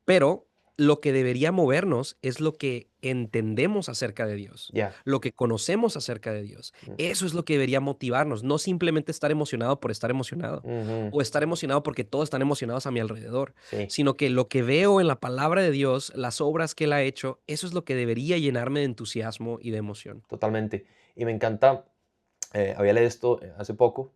Speaker 2: Pero lo que debería movernos es lo que entendemos acerca de Dios,
Speaker 1: Ya.
Speaker 2: lo que conocemos acerca de Dios.
Speaker 1: Mm.
Speaker 2: Eso es lo que debería motivarnos, no simplemente estar emocionado por estar emocionado
Speaker 1: Ujú.
Speaker 2: o estar emocionado porque todos están emocionados a mi alrededor,
Speaker 1: Sí,
Speaker 2: sino que lo que veo en la palabra de Dios, las obras que Él ha hecho, eso es lo que debería llenarme de entusiasmo y de emoción.
Speaker 1: totalmente. Y me encanta, había leído esto hace poco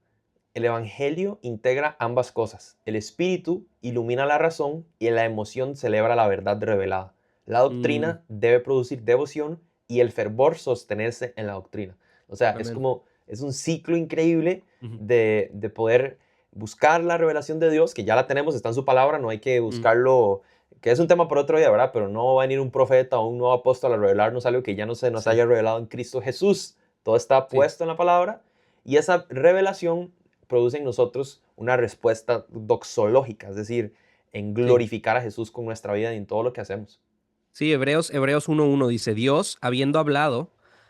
Speaker 1: el evangelio integra ambas cosas. El espíritu ilumina la razón y la emoción celebra la verdad revelada. La
Speaker 2: Mm,
Speaker 1: doctrina debe producir devoción y el fervor sostenerse en la doctrina. O sea,
Speaker 2: amén.
Speaker 1: es un ciclo increíble
Speaker 2: Ujú,
Speaker 1: de poder buscar la revelación de Dios, que ya la tenemos, está en su palabra, no hay que
Speaker 2: mm,
Speaker 1: buscarlo, que es un tema por otro día, ¿verdad? Pero no va a venir un profeta o un nuevo apóstol a revelarnos algo que ya no se nos
Speaker 2: sí,
Speaker 1: haya revelado en Cristo Jesús. Todo está
Speaker 2: sí.
Speaker 1: puesto en la palabra y esa revelación produce en nosotros una respuesta doxológica, es decir, en
Speaker 2: Sí.
Speaker 1: glorificar a Jesús con nuestra vida y en todo lo que hacemos.
Speaker 2: Sí, Hebreos 1:1 dice: Dios, habiendo hablado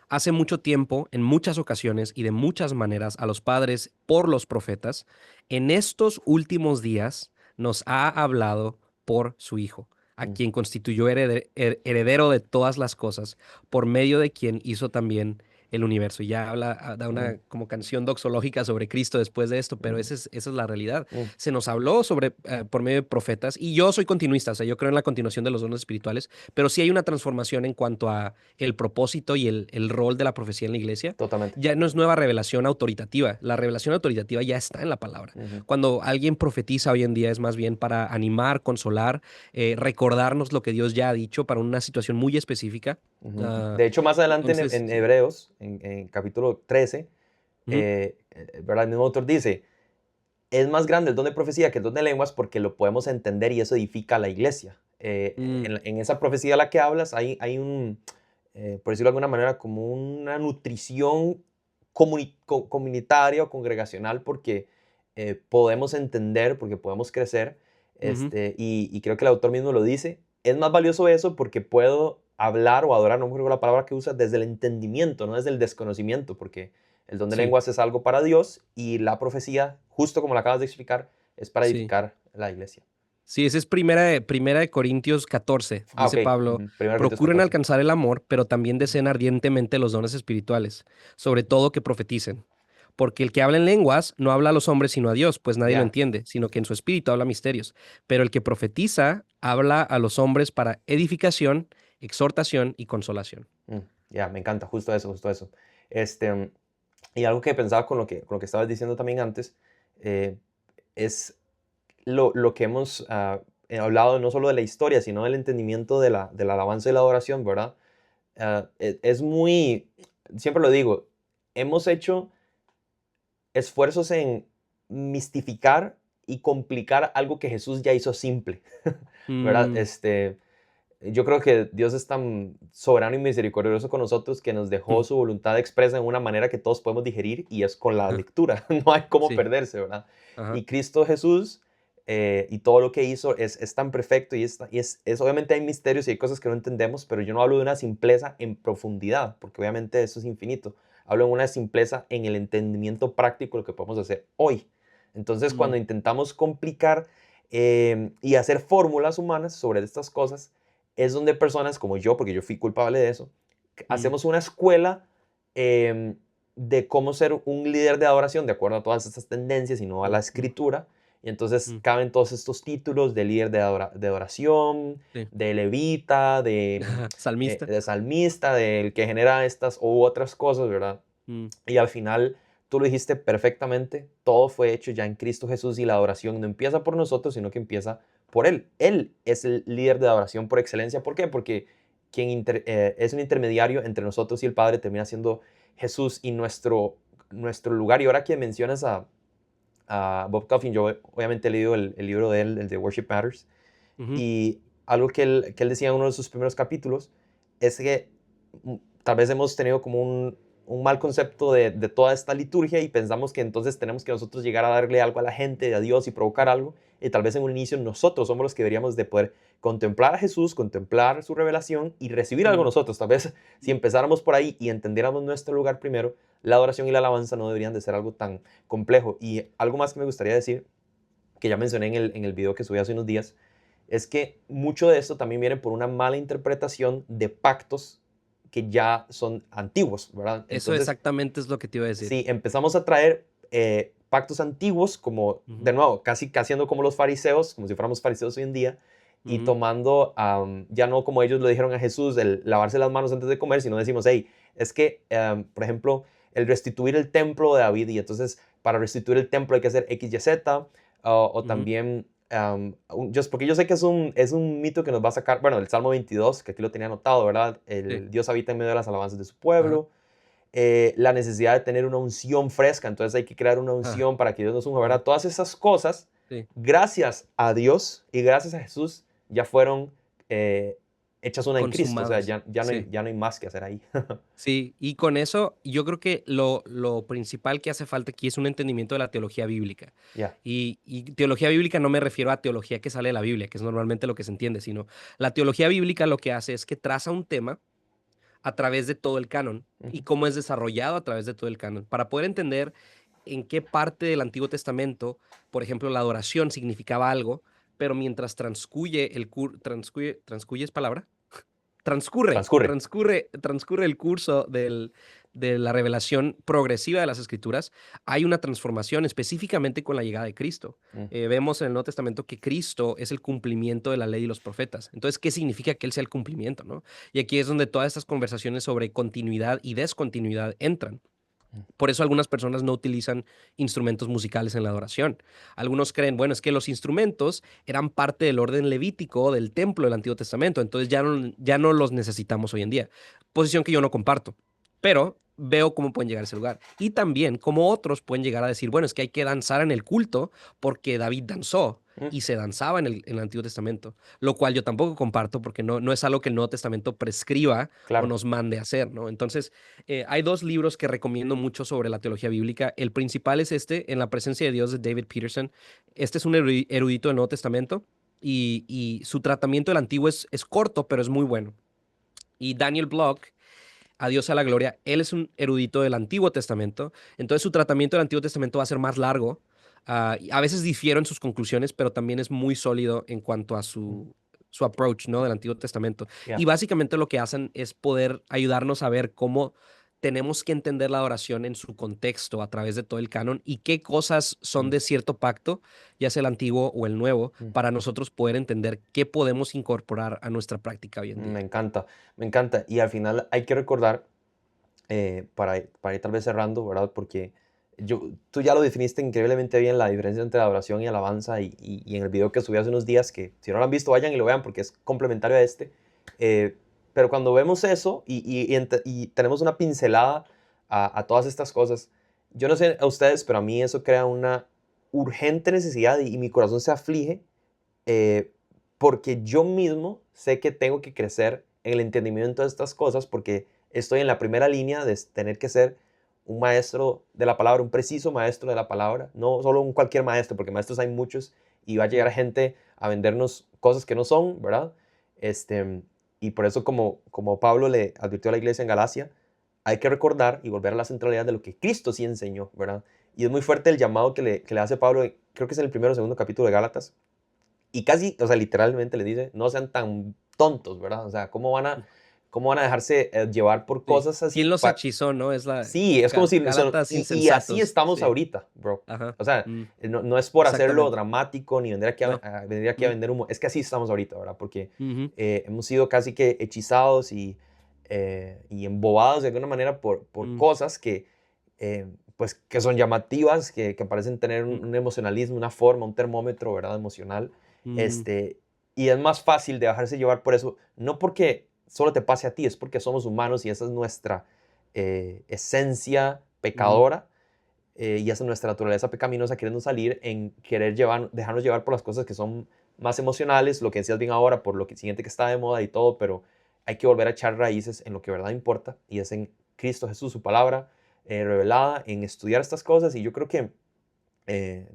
Speaker 2: hace mucho tiempo, en muchas ocasiones y de muchas maneras a los padres por los profetas, en estos últimos días nos ha hablado por su Hijo, a
Speaker 1: Mm,
Speaker 2: quien constituyó heredero de todas las cosas, por medio de quien hizo también el universo. Y ya habla, da
Speaker 1: mm,
Speaker 2: una como canción doxológica sobre Cristo después de esto, pero
Speaker 1: mm,
Speaker 2: esa es la realidad.
Speaker 1: mm,
Speaker 2: Se nos habló sobre, por medio de profetas, y yo soy continuista, o sea, yo creo en la continuación de los dones espirituales, pero sí hay una transformación en cuanto a el propósito y el rol de la profecía en la iglesia.
Speaker 1: totalmente.
Speaker 2: Ya no es nueva revelación autoritativa, la revelación autoritativa ya está en la palabra.
Speaker 1: Ujú,
Speaker 2: Cuando alguien profetiza hoy en día es más bien para animar, consolar, recordarnos lo que Dios ya ha dicho para una situación muy específica.
Speaker 1: ujú.
Speaker 2: Ah,
Speaker 1: De hecho, más adelante
Speaker 2: entonces,
Speaker 1: en
Speaker 2: sí.
Speaker 1: Hebreos, en capítulo 13,
Speaker 2: Ujú,
Speaker 1: ¿verdad? El mismo autor dice, es más grande el don de profecía que el don de lenguas porque lo podemos entender y eso edifica a la iglesia.
Speaker 2: mm,
Speaker 1: En esa profecía a la que hablas hay un, por decirlo de alguna manera, como una nutrición comunitaria o congregacional porque podemos entender, porque podemos crecer,
Speaker 2: ujú,
Speaker 1: y creo que el autor mismo lo dice, es más valioso eso porque puedo hablar o adorar, no me acuerdo la palabra que usa, desde el entendimiento, no desde el desconocimiento, porque el don de
Speaker 2: sí,
Speaker 1: lenguas es algo para Dios y la profecía, justo como la acabas de explicar, es para
Speaker 2: sí.
Speaker 1: edificar la iglesia.
Speaker 2: Sí, ese es primera de Corintios 14.
Speaker 1: Ah, ok.
Speaker 2: Dice Pablo:
Speaker 1: Ujú. 1 Corintios
Speaker 2: procuren
Speaker 1: 14.
Speaker 2: alcanzar el amor, pero también
Speaker 1: Ujú,
Speaker 2: deseen ardientemente los dones espirituales, sobre todo que profeticen. Porque el que habla en lenguas no habla a los hombres sino a Dios, pues nadie lo
Speaker 1: ya.
Speaker 2: entiende, sino que en su espíritu habla misterios. Pero el que profetiza habla a los hombres para edificación, exhortación y consolación.
Speaker 1: Mm, ya, me encanta, justo eso, justo eso. Este, y algo que pensaba con lo que estabas diciendo también antes, eh, es lo que hemos hablado no solo de la historia, sino del entendimiento de la alabanza y la adoración, ¿verdad? Es muy, siempre lo digo, hemos hecho esfuerzos en mistificar y complicar algo que Jesús ya hizo simple, ¿verdad?
Speaker 2: Mm,
Speaker 1: Yo creo que Dios es tan soberano y misericordioso con nosotros que nos dejó
Speaker 2: mm,
Speaker 1: su voluntad expresa en una manera que todos podemos digerir y es con la lectura. No hay cómo
Speaker 2: sí,
Speaker 1: perderse, ¿verdad?
Speaker 2: ajá,
Speaker 1: Y Cristo Jesús y todo lo que hizo es tan perfecto y, obviamente hay misterios y hay cosas que no entendemos, pero yo no hablo de una simpleza en profundidad, porque obviamente eso es infinito. Hablo de una simpleza en el entendimiento práctico de lo que podemos hacer hoy. Entonces,
Speaker 2: mm,
Speaker 1: cuando intentamos complicar y hacer fórmulas humanas sobre estas cosas, es donde personas como yo, porque yo fui culpable de eso,
Speaker 2: mm,
Speaker 1: hacemos una escuela em, de cómo ser un líder de adoración de acuerdo a todas estas tendencias y no a la
Speaker 2: mm, mm,
Speaker 1: escritura. Y entonces
Speaker 2: mm,
Speaker 1: caben todos estos títulos de líder de adoración,
Speaker 2: sí.
Speaker 1: de levita,
Speaker 2: Salmista.
Speaker 1: de salmista, del que genera estas u otras cosas, ¿verdad?
Speaker 2: Mm,
Speaker 1: Y al final, tú lo dijiste perfectamente, todo fue hecho ya en Cristo Jesús y la adoración no empieza por nosotros, sino que empieza por Él. Él es el líder de adoración por excelencia. ¿Por qué? Porque quien es un intermediario entre nosotros y el Padre termina siendo Jesús y nuestro lugar. Y ahora que mencionas a Bob Coffin, yo obviamente he leído el libro de él, el de Worship Matters,
Speaker 2: ujú,
Speaker 1: y algo que él decía en uno de sus primeros capítulos es que tal vez hemos tenido como un mal concepto de toda esta liturgia y pensamos que entonces tenemos que nosotros llegar a darle algo a la gente, a Dios y provocar algo. Y tal vez en un inicio nosotros somos los que deberíamos de poder contemplar a Jesús, contemplar su revelación y recibir algo
Speaker 2: mm,
Speaker 1: nosotros. Tal vez si
Speaker 2: mm,
Speaker 1: empezáramos por ahí y entendiéramos nuestro lugar primero, la adoración y la alabanza no deberían de ser algo tan complejo. Y algo más que me gustaría decir, que ya mencioné en el video que subí hace unos días, es que mucho de esto también viene por una mala interpretación de pactos que ya son antiguos, ¿verdad?
Speaker 2: Eso
Speaker 1: Entonces,
Speaker 2: exactamente es lo que te iba a decir.
Speaker 1: si empezamos a traer pactos antiguos, como, de
Speaker 2: Ujú,
Speaker 1: nuevo, casi haciendo como los fariseos, como si fuéramos fariseos hoy en día, y
Speaker 2: ujú,
Speaker 1: tomando, ya no como ellos lo dijeron a Jesús, el lavarse las manos antes de comer, sino decimos, hey, es que, por ejemplo, el restituir el templo de David, y entonces para restituir el templo hay que hacer X, Y, Z, o
Speaker 2: Ujú.
Speaker 1: también, porque yo sé que es un mito que nos va a sacar, bueno, el Salmo 22, que aquí lo tenía anotado, ¿verdad?
Speaker 2: Sí.
Speaker 1: El Dios habita en medio de las alabanzas de su
Speaker 2: Ajá.
Speaker 1: pueblo, la necesidad de tener una unción fresca, entonces hay que crear una
Speaker 2: Ajá.
Speaker 1: unción para que Dios nos unja,
Speaker 2: Ajá.
Speaker 1: ¿verdad? Todas esas cosas,
Speaker 2: Sí.
Speaker 1: gracias a Dios y gracias a Jesús, ya fueron eh, hechas una en Cristo, o sea,
Speaker 2: Consumadas.
Speaker 1: ya no hay,
Speaker 2: Sí.
Speaker 1: ya no hay más que hacer ahí.
Speaker 2: Sí, y con eso yo creo que lo principal que hace falta aquí es un entendimiento de la teología bíblica.
Speaker 1: Ya,
Speaker 2: Y teología bíblica no me refiero a teología que sale de la Biblia, que es normalmente lo que se entiende, sino la teología bíblica lo que hace es que traza un tema a través de todo el canon y
Speaker 1: ujú,
Speaker 2: cómo es desarrollado a través de todo el canon. Para poder entender en qué parte del Antiguo Testamento, por ejemplo, la adoración significaba algo, pero mientras transcurre, ¿es palabra?
Speaker 1: transcurre.
Speaker 2: Transcurre el curso de la revelación progresiva de las Escrituras, hay una transformación específicamente con la llegada de Cristo.
Speaker 1: Mm,
Speaker 2: Vemos en el Nuevo Testamento que Cristo es el cumplimiento de la ley y los profetas. Entonces, ¿qué significa que Él sea el cumplimiento, no? Y aquí es donde todas estas conversaciones sobre continuidad y descontinuidad entran.
Speaker 1: mm,
Speaker 2: Por eso algunas personas no utilizan instrumentos musicales en la adoración. Algunos creen, bueno, es que los instrumentos eran parte del orden levítico del templo del Antiguo Testamento, entonces ya no los necesitamos hoy en día. Posición que yo no comparto, pero veo cómo pueden llegar a ese lugar. Y también cómo otros pueden llegar a decir, bueno, es que hay que danzar en el culto porque David danzó
Speaker 1: mm,
Speaker 2: y se danzaba en el Antiguo Testamento, lo cual yo tampoco comparto porque no es algo que el Nuevo Testamento prescriba o
Speaker 1: claro.
Speaker 2: nos mande a hacer, ¿no? Entonces, hay dos libros que recomiendo mucho sobre la teología bíblica. El principal es En la presencia de Dios, de David Peterson. Este es un erudito del Nuevo Testamento y su tratamiento del Antiguo es corto, pero es muy bueno. Y Daniel Block, a Dios a la gloria, él es un erudito del Antiguo Testamento, entonces su tratamiento del Antiguo Testamento va a ser más largo. Y a veces difiero en sus conclusiones, pero también es muy sólido en cuanto a
Speaker 1: Mm,
Speaker 2: su approach, ¿no? Del Antiguo Testamento. Y
Speaker 1: ya,
Speaker 2: básicamente lo que hacen es poder ayudarnos a ver cómo tenemos que entender la adoración en su contexto a través de todo el canon y qué cosas son
Speaker 1: mm,
Speaker 2: de cierto pacto, ya sea el antiguo o el nuevo,
Speaker 1: mm,
Speaker 2: para nosotros poder entender qué podemos incorporar a nuestra práctica hoy en
Speaker 1: me
Speaker 2: día.
Speaker 1: encanta, me encanta. Y al final hay que recordar, para ir tal vez cerrando, ¿verdad? Porque tú ya lo definiste increíblemente bien, la diferencia entre adoración y alabanza, y en el video que subí hace unos días, que si no lo han visto, vayan y lo vean porque es complementario a este. eh, pero cuando vemos eso y tenemos una pincelada a todas estas cosas, yo no sé a ustedes, pero a mí eso crea una urgente necesidad y mi corazón se aflige, eh, porque yo mismo sé que tengo que crecer en el entendimiento de estas cosas porque estoy en la primera línea de tener que ser un maestro de la palabra, un preciso maestro de la palabra, no solo un cualquier maestro, porque maestros hay muchos y va a llegar
Speaker 2: Mm,
Speaker 1: gente a vendernos cosas que no son, ¿verdad? Este, y por eso como Pablo le advirtió a la iglesia en Galacia, hay que recordar y volver a la centralidad de lo que Cristo sí enseñó, ¿verdad? Y es muy fuerte el llamado que le hace Pablo, creo que es en el primero o segundo capítulo de Gálatas, y casi, o sea, literalmente le dice, no sean tan tontos, ¿verdad? O sea,
Speaker 2: mm.
Speaker 1: cómo van a dejarse llevar por
Speaker 2: Sí.
Speaker 1: cosas así?
Speaker 2: ¿Quién los hechizó, no? Es la
Speaker 1: Sí, es como si,
Speaker 2: Gálatas
Speaker 1: y así
Speaker 2: insensatos.
Speaker 1: estamos
Speaker 2: Sí,
Speaker 1: ahorita, bro.
Speaker 2: ajá,
Speaker 1: O sea,
Speaker 2: mm,
Speaker 1: no es por hacerlo
Speaker 2: exactamente.
Speaker 1: dramático ni
Speaker 2: No,
Speaker 1: venir aquí a
Speaker 2: mm,
Speaker 1: vender humo, es que así estamos ahorita, ¿verdad? Porque
Speaker 2: ujú,
Speaker 1: hemos sido casi que hechizados y embobados de alguna manera por
Speaker 2: mm,
Speaker 1: cosas pues, que son llamativas, que parecen tener
Speaker 2: mm,
Speaker 1: un emocionalismo, una forma, un termómetro, ¿verdad? Emocional.
Speaker 2: mm,
Speaker 1: Este, y es más fácil de dejarse llevar por eso, no porque solo te pase a ti, es porque somos humanos y esa es nuestra esencia
Speaker 2: ujú,
Speaker 1: pecadora, y esa es nuestra naturaleza pecaminosa, queriendo salir en querer dejarnos llevar por las cosas que son más emocionales, lo que decías bien ahora, por lo que siguiente que está de moda y todo, pero hay que volver a echar raíces en lo que de verdad importa, y es en Cristo Jesús, su palabra revelada, en estudiar estas cosas. Y yo creo que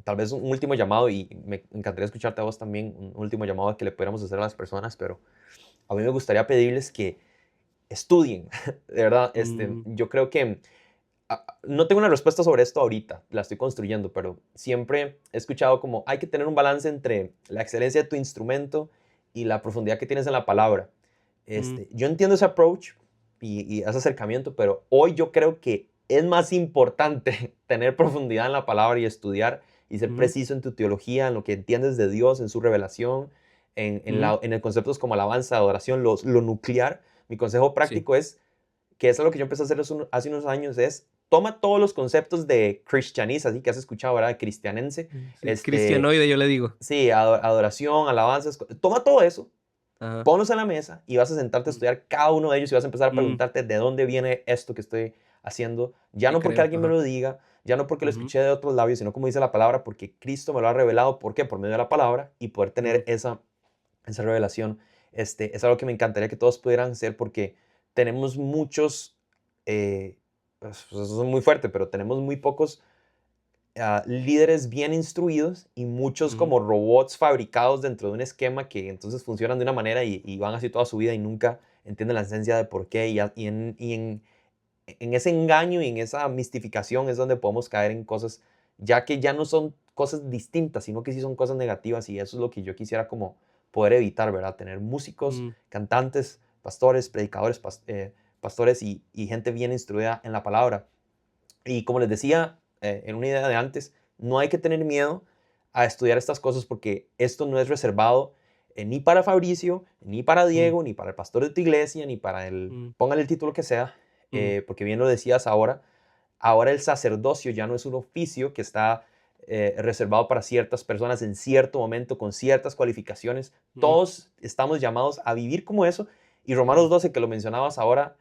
Speaker 1: tal vez un último llamado, y me encantaría escucharte a vos también, un último llamado que le pudiéramos hacer a las personas, pero a mí me gustaría pedirles que estudien, de verdad.
Speaker 2: mm,
Speaker 1: Yo creo que no tengo una respuesta sobre esto ahorita, la estoy construyendo, pero siempre he escuchado como hay que tener un balance entre la excelencia de tu instrumento y la profundidad que tienes en la palabra.
Speaker 2: mm,
Speaker 1: Yo entiendo ese approach y ese acercamiento, pero hoy yo creo que es más importante tener profundidad en la palabra y estudiar y ser
Speaker 2: ujú,
Speaker 1: preciso en tu teología, en lo que entiendes de Dios, en su revelación,
Speaker 2: ujú,
Speaker 1: en el conceptos como alabanza, adoración, lo nuclear. Mi consejo
Speaker 2: sí,
Speaker 1: práctico es que es algo que yo empecé a hacer hace unos años, es toma todos los conceptos de cristianiza, así que has escuchado, ¿verdad? De cristianense.
Speaker 2: Sí, cristianoide, yo le digo.
Speaker 1: Sí, adoración, alabanzas. Toma todo eso,
Speaker 2: Ajá.
Speaker 1: ponlos en la mesa y vas a sentarte a estudiar cada uno de ellos y vas a empezar a
Speaker 2: Mm,
Speaker 1: preguntarte de dónde viene esto que estoy haciendo. Ya
Speaker 2: sí
Speaker 1: no porque
Speaker 2: creo.
Speaker 1: alguien me
Speaker 2: Ajá.
Speaker 1: lo diga, ya no porque lo
Speaker 2: Ujú,
Speaker 1: escuché de otros labios, sino como dice la palabra, porque Cristo me lo ha revelado. ¿Por qué? Por medio de la palabra y poder tener
Speaker 2: mm,
Speaker 1: esa revelación. Es algo que me encantaría que todos pudieran hacer porque tenemos muchos, pues eso es muy fuerte, pero tenemos muy pocos líderes bien instruidos y muchos
Speaker 2: ujú,
Speaker 1: como robots fabricados dentro de un esquema que entonces funcionan de una manera y van así toda su vida y nunca entienden la esencia de por qué. En ese engaño y en esa mistificación es donde podemos caer en cosas, ya que ya no son cosas distintas, sino que sí son cosas negativas y eso es lo que yo quisiera como poder evitar, ¿verdad? Tener músicos,
Speaker 2: mm,
Speaker 1: cantantes, pastores, predicadores, pastores y gente bien instruida en la palabra. Y como les decía en una idea de antes, no hay que tener miedo a estudiar estas cosas porque esto no es reservado ni para Fabricio, ni para
Speaker 2: mm,
Speaker 1: Diego, ni para el pastor de tu iglesia, ni para el,
Speaker 2: mm,
Speaker 1: póngale el título que sea,
Speaker 2: mm,
Speaker 1: porque bien lo decías ahora, ahora el sacerdocio ya no es un oficio que está reservado para ciertas personas en cierto momento con ciertas cualificaciones.
Speaker 2: mm,
Speaker 1: Todos estamos llamados a vivir como eso. Y
Speaker 2: mm,
Speaker 1: Romanos 12, que lo mencionabas ahora,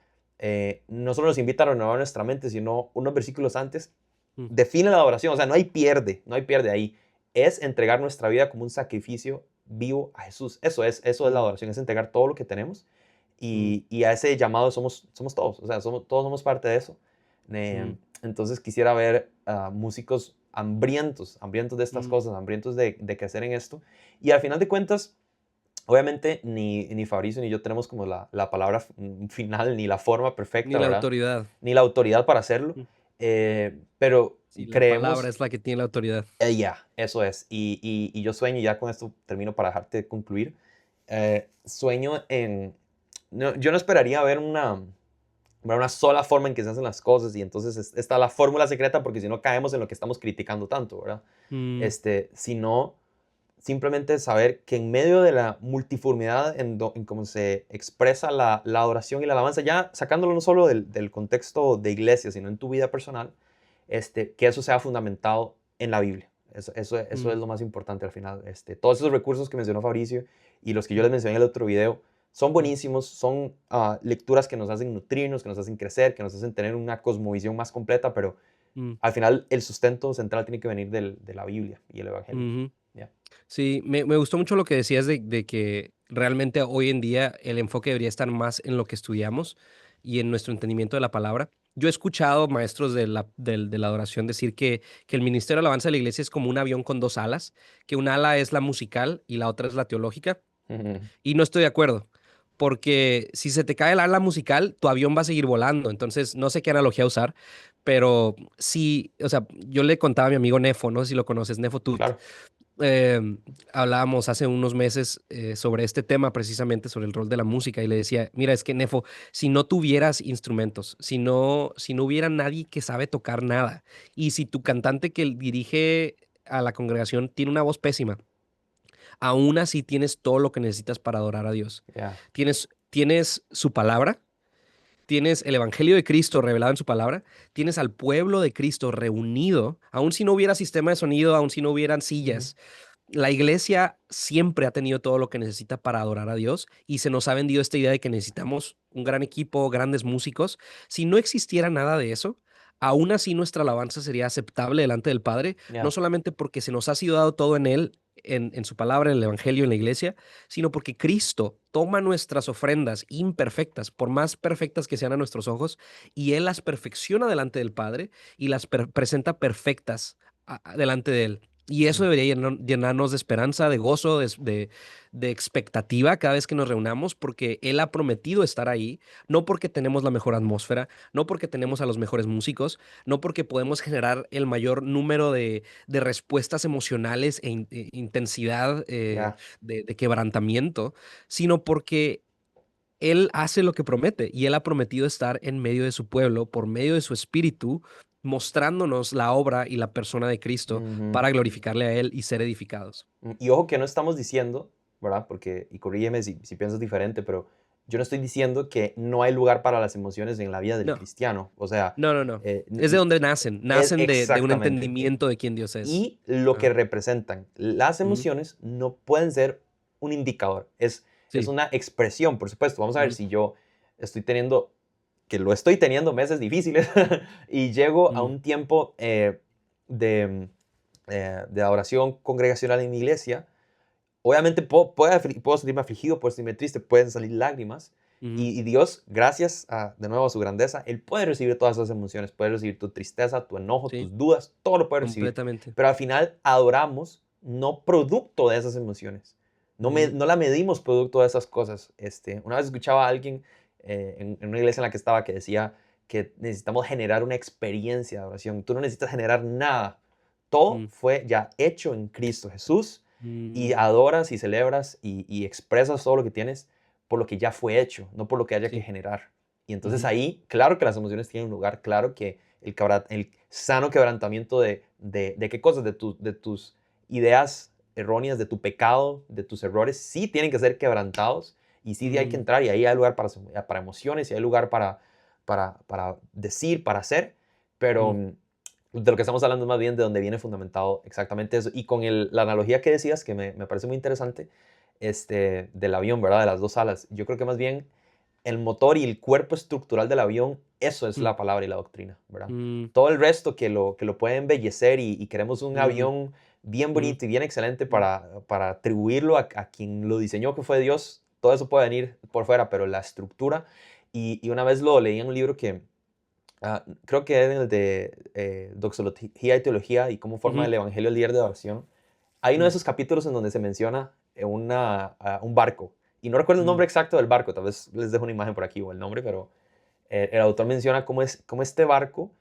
Speaker 1: no solo nos invita a renovar nuestra mente, sino unos versículos antes,
Speaker 2: mm,
Speaker 1: define la adoración. O sea, no hay pierde ahí. Es entregar nuestra vida como un sacrificio vivo a Jesús. Eso es la
Speaker 2: mm,
Speaker 1: adoración, es entregar todo lo que tenemos.
Speaker 2: mm,
Speaker 1: Y a ese llamado somos todos. O sea, todos somos parte de eso.
Speaker 2: mm,
Speaker 1: Entonces quisiera ver músicos hambrientos de estas
Speaker 2: mm,
Speaker 1: cosas, hambrientos de crecer en esto. Y al final de cuentas, obviamente ni Fabricio ni yo tenemos como la palabra final, ni la forma
Speaker 2: ni
Speaker 1: perfecta,
Speaker 2: la
Speaker 1: ¿verdad?
Speaker 2: autoridad.
Speaker 1: Ni la autoridad para hacerlo,
Speaker 2: Mm,
Speaker 1: pero
Speaker 2: sí, la palabra
Speaker 1: creemos,
Speaker 2: es la que tiene la autoridad.
Speaker 1: ya, eso es. Y yo sueño, y ya con esto termino para dejarte concluir, sueño en, yo no esperaría ver una sola forma en que se hacen las cosas y entonces está la fórmula secreta porque si no caemos en lo que estamos criticando tanto, ¿verdad?
Speaker 2: Mm,
Speaker 1: Sino simplemente saber que en medio de la multiformidad en cómo se expresa la adoración y la alabanza, ya sacándolo no solo del contexto de iglesia, sino en tu vida personal, que eso sea fundamentado en la Biblia. Eso es
Speaker 2: mm,
Speaker 1: lo más importante al final. Todos esos recursos que mencionó Fabricio y los que yo
Speaker 2: mm,
Speaker 1: les mencioné en el otro video son
Speaker 2: mm,
Speaker 1: buenísimos, son lecturas que nos hacen nutrirnos, que nos hacen crecer, que nos hacen tener una cosmovisión más completa, pero
Speaker 2: mm,
Speaker 1: al final el sustento central tiene que venir de la Biblia y el Evangelio.
Speaker 2: ujú.
Speaker 1: ¿Ya?
Speaker 2: Sí, me gustó mucho lo que decías de que realmente hoy en día el enfoque debería estar más en lo que estudiamos y en nuestro entendimiento de la palabra. Yo he escuchado maestros de la adoración decir que el ministerio de alabanza de la iglesia es como un avión con dos alas, que un ala es la musical y la otra es la teológica,
Speaker 1: Ujú.
Speaker 2: y no estoy de acuerdo, porque si se te cae el ala musical, tu avión va a seguir volando. Entonces, no sé qué analogía usar, pero sí, o sea, yo le contaba a mi amigo Nefo, no sé si lo conoces, Nefo Tut.
Speaker 1: Claro.
Speaker 2: Hablábamos hace unos meses sobre este tema, precisamente sobre el rol de la música, y le decía, mira, es que Nefo, si no tuvieras instrumentos, si no hubiera nadie que sabe tocar nada, y si tu cantante que dirige a la congregación tiene una voz pésima, aún así tienes todo lo que necesitas para adorar a Dios.
Speaker 1: Ya.
Speaker 2: Tienes su palabra, tienes el Evangelio de Cristo revelado en su palabra, tienes al pueblo de Cristo reunido, aun si no hubiera sistema de sonido, aun si no hubieran
Speaker 1: Ujú.
Speaker 2: sillas. La iglesia siempre ha tenido todo lo que necesita para adorar a Dios y se nos ha vendido esta idea de que necesitamos un gran equipo, grandes músicos. Si no existiera nada de eso, aún así nuestra alabanza sería aceptable delante del Padre, no
Speaker 1: Ya.
Speaker 2: solamente porque se nos ha sido dado todo en Él, en su palabra, en el Evangelio, en la iglesia, sino porque Cristo toma nuestras ofrendas imperfectas, por más perfectas que sean a nuestros ojos, y Él las perfecciona delante del Padre y las presenta perfectas delante de Él. Y eso
Speaker 1: Mm.
Speaker 2: debería llenarnos de esperanza, de gozo, de expectativa cada vez que nos reunamos, porque Él ha prometido estar ahí, no porque tenemos la mejor atmósfera, no porque tenemos a los mejores músicos, no porque podemos generar el mayor número de respuestas emocionales intensidad
Speaker 1: Ya.
Speaker 2: de quebrantamiento, sino porque Él hace lo que promete y Él ha prometido estar en medio de su pueblo por medio de su espíritu, mostrándonos la obra y la persona de Cristo
Speaker 1: Ujú.
Speaker 2: para glorificarle a Él y ser edificados.
Speaker 1: Y ojo que no estamos diciendo, ¿verdad? Porque, y corrígeme si piensas diferente, pero yo no estoy diciendo que no hay lugar para las emociones en la vida del
Speaker 2: No,
Speaker 1: cristiano. O sea,
Speaker 2: no, no, no.
Speaker 1: eh,
Speaker 2: Es de donde nacen. Nacen de un
Speaker 1: exactamente.
Speaker 2: entendimiento de quién Dios es.
Speaker 1: Y lo que
Speaker 2: Ajá.
Speaker 1: representan. Las
Speaker 2: Ujú.
Speaker 1: emociones no pueden ser un indicador, es
Speaker 2: Sí.
Speaker 1: una expresión, por supuesto. Vamos a ver
Speaker 2: Ujú,
Speaker 1: si yo estoy teniendo, que lo estoy teniendo meses difíciles y llego a
Speaker 2: mm,
Speaker 1: un tiempo de, de adoración congregacional en mi iglesia. Obviamente puedo sentirme afligido, puedo sentirme triste, pueden salir lágrimas.
Speaker 2: ujú,
Speaker 1: Y Dios, gracias de nuevo a su grandeza, Él puede recibir todas esas emociones, puede recibir tu tristeza, tu enojo,
Speaker 2: sí,
Speaker 1: tus dudas, todo lo puede recibir.
Speaker 2: completamente.
Speaker 1: Pero al final adoramos no producto de esas emociones.
Speaker 2: Ujú,
Speaker 1: No la medimos producto de esas cosas. Una vez escuchaba a alguien en una iglesia en la que estaba que decía que necesitamos generar una experiencia de adoración. Tú no necesitas generar nada. Todo
Speaker 2: mm,
Speaker 1: fue ya hecho en Cristo Jesús y
Speaker 2: mm,
Speaker 1: adoras y celebras y expresas todo lo que tienes por lo que ya fue hecho, no por lo que haya que
Speaker 2: sí.
Speaker 1: generar. Y entonces
Speaker 2: Ujú,
Speaker 1: ahí, claro que las emociones tienen un lugar, claro que el sano quebrantamiento de qué cosas, de tus ideas erróneas, de tu pecado, de tus errores, sí tienen que ser quebrantados y sí hay que
Speaker 2: mm,
Speaker 1: entrar y ahí hay lugar para emociones y hay lugar para decir, para hacer, pero
Speaker 2: mm,
Speaker 1: de lo que estamos hablando es más bien de donde viene fundamentado exactamente eso. Y con la analogía que decías, que me parece muy interesante, del avión, ¿verdad? De las dos alas. Yo creo que más bien el motor y el cuerpo estructural del avión, eso es
Speaker 2: mm,
Speaker 1: la palabra y la doctrina, ¿verdad?
Speaker 2: mm,
Speaker 1: Todo el resto que lo puede embellecer y queremos un
Speaker 2: mm,
Speaker 1: avión bien
Speaker 2: mm,
Speaker 1: bonito y bien excelente
Speaker 2: mm,
Speaker 1: para atribuirlo a quien lo diseñó, que fue Dios, todo eso puede venir por fuera, pero la estructura, y una vez lo leí en un libro que creo que es en el de Doxología y Teología y cómo forma
Speaker 2: ujú,
Speaker 1: el Evangelio el líder de oración. Hay uno de
Speaker 2: mm,
Speaker 1: esos capítulos en donde se menciona un barco. Y no recuerdo el
Speaker 2: mm,
Speaker 1: nombre exacto del barco, tal vez les dejo una imagen por aquí o el nombre, pero el autor menciona cómo este barco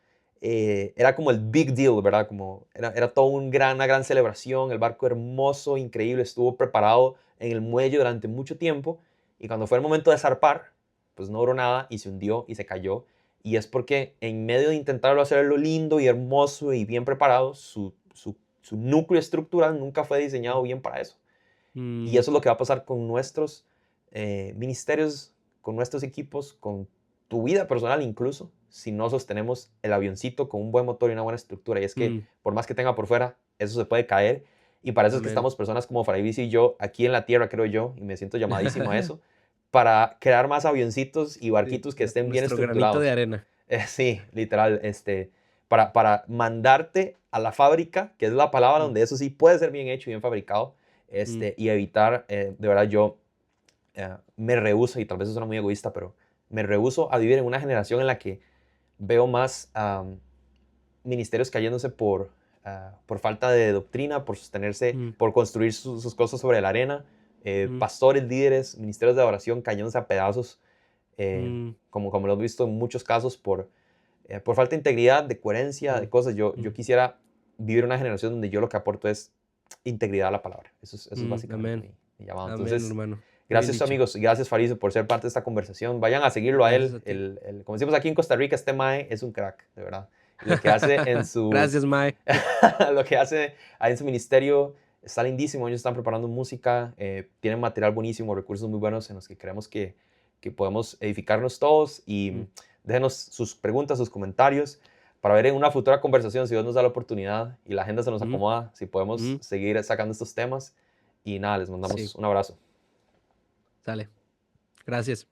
Speaker 1: era como el big deal, ¿verdad? Como era todo una gran celebración, el barco hermoso, increíble, estuvo preparado en el muelle durante mucho tiempo y cuando fue el momento de zarpar, pues no duró nada y se hundió y se cayó. Y es porque en medio de intentarlo hacerlo lindo y hermoso y bien preparado, su núcleo estructural nunca fue diseñado bien para eso. Y
Speaker 2: mm,
Speaker 1: eso es lo que va a pasar con nuestros ministerios, con nuestros equipos, con tu vida personal incluso, si no sostenemos el avioncito con un buen motor y una buena estructura. Y es que
Speaker 2: mm,
Speaker 1: por más que tenga por fuera, eso se puede caer. Y para eso es que
Speaker 2: amén.
Speaker 1: estamos personas como Fray Bici y yo aquí en la tierra, creo yo, y me siento llamadísimo a eso, para crear más avioncitos y
Speaker 2: Sí,
Speaker 1: barquitos que estén bien
Speaker 2: nuestro granito de
Speaker 1: estructurados.
Speaker 2: arena.
Speaker 1: Sí, literal, para mandarte a la fábrica, que es la palabra
Speaker 2: Mm,
Speaker 1: donde eso sí puede ser bien hecho y bien fabricado,
Speaker 2: mm,
Speaker 1: y evitar, de verdad, yo me rehúso, y tal vez eso suena muy egoísta, pero me rehúso a vivir en una generación en la que veo más ministerios cayéndose por falta de doctrina, por sostenerse,
Speaker 2: mm,
Speaker 1: por construir sus cosas sobre la arena,
Speaker 2: mm,
Speaker 1: pastores, líderes, ministerios de adoración cayéndose a pedazos,
Speaker 2: mm,
Speaker 1: como lo he visto en muchos casos, por falta de integridad, de coherencia, de
Speaker 2: mm,
Speaker 1: cosas. Yo
Speaker 2: mm,
Speaker 1: quisiera vivir una generación donde yo lo que aporto es integridad a la palabra. Eso es básicamente
Speaker 2: amén.
Speaker 1: mi llamado.
Speaker 2: Amén,
Speaker 1: Entonces,
Speaker 2: hermano. Bien
Speaker 1: gracias
Speaker 2: dicho.
Speaker 1: amigos, y gracias Fariso por ser parte de esta conversación. Vayan a seguirlo a
Speaker 2: Gracias
Speaker 1: él.
Speaker 2: a ti.
Speaker 1: Como decimos aquí en Costa Rica, este Mae es un crack, de verdad. Y lo que hace en su,
Speaker 2: Gracias, Mae.
Speaker 1: lo que hace ahí en su ministerio está lindísimo. Ellos están preparando música, tienen material buenísimo, recursos muy buenos en los que creemos que podemos edificarnos todos.
Speaker 2: Mm,
Speaker 1: Y déjenos sus preguntas, sus comentarios para ver en una futura conversación, si Dios nos da la oportunidad y la agenda se nos
Speaker 2: mm,
Speaker 1: acomoda, si podemos
Speaker 2: mm,
Speaker 1: seguir sacando estos temas. Y nada, les
Speaker 2: sí,
Speaker 1: mandamos un abrazo.
Speaker 2: sale. Gracias.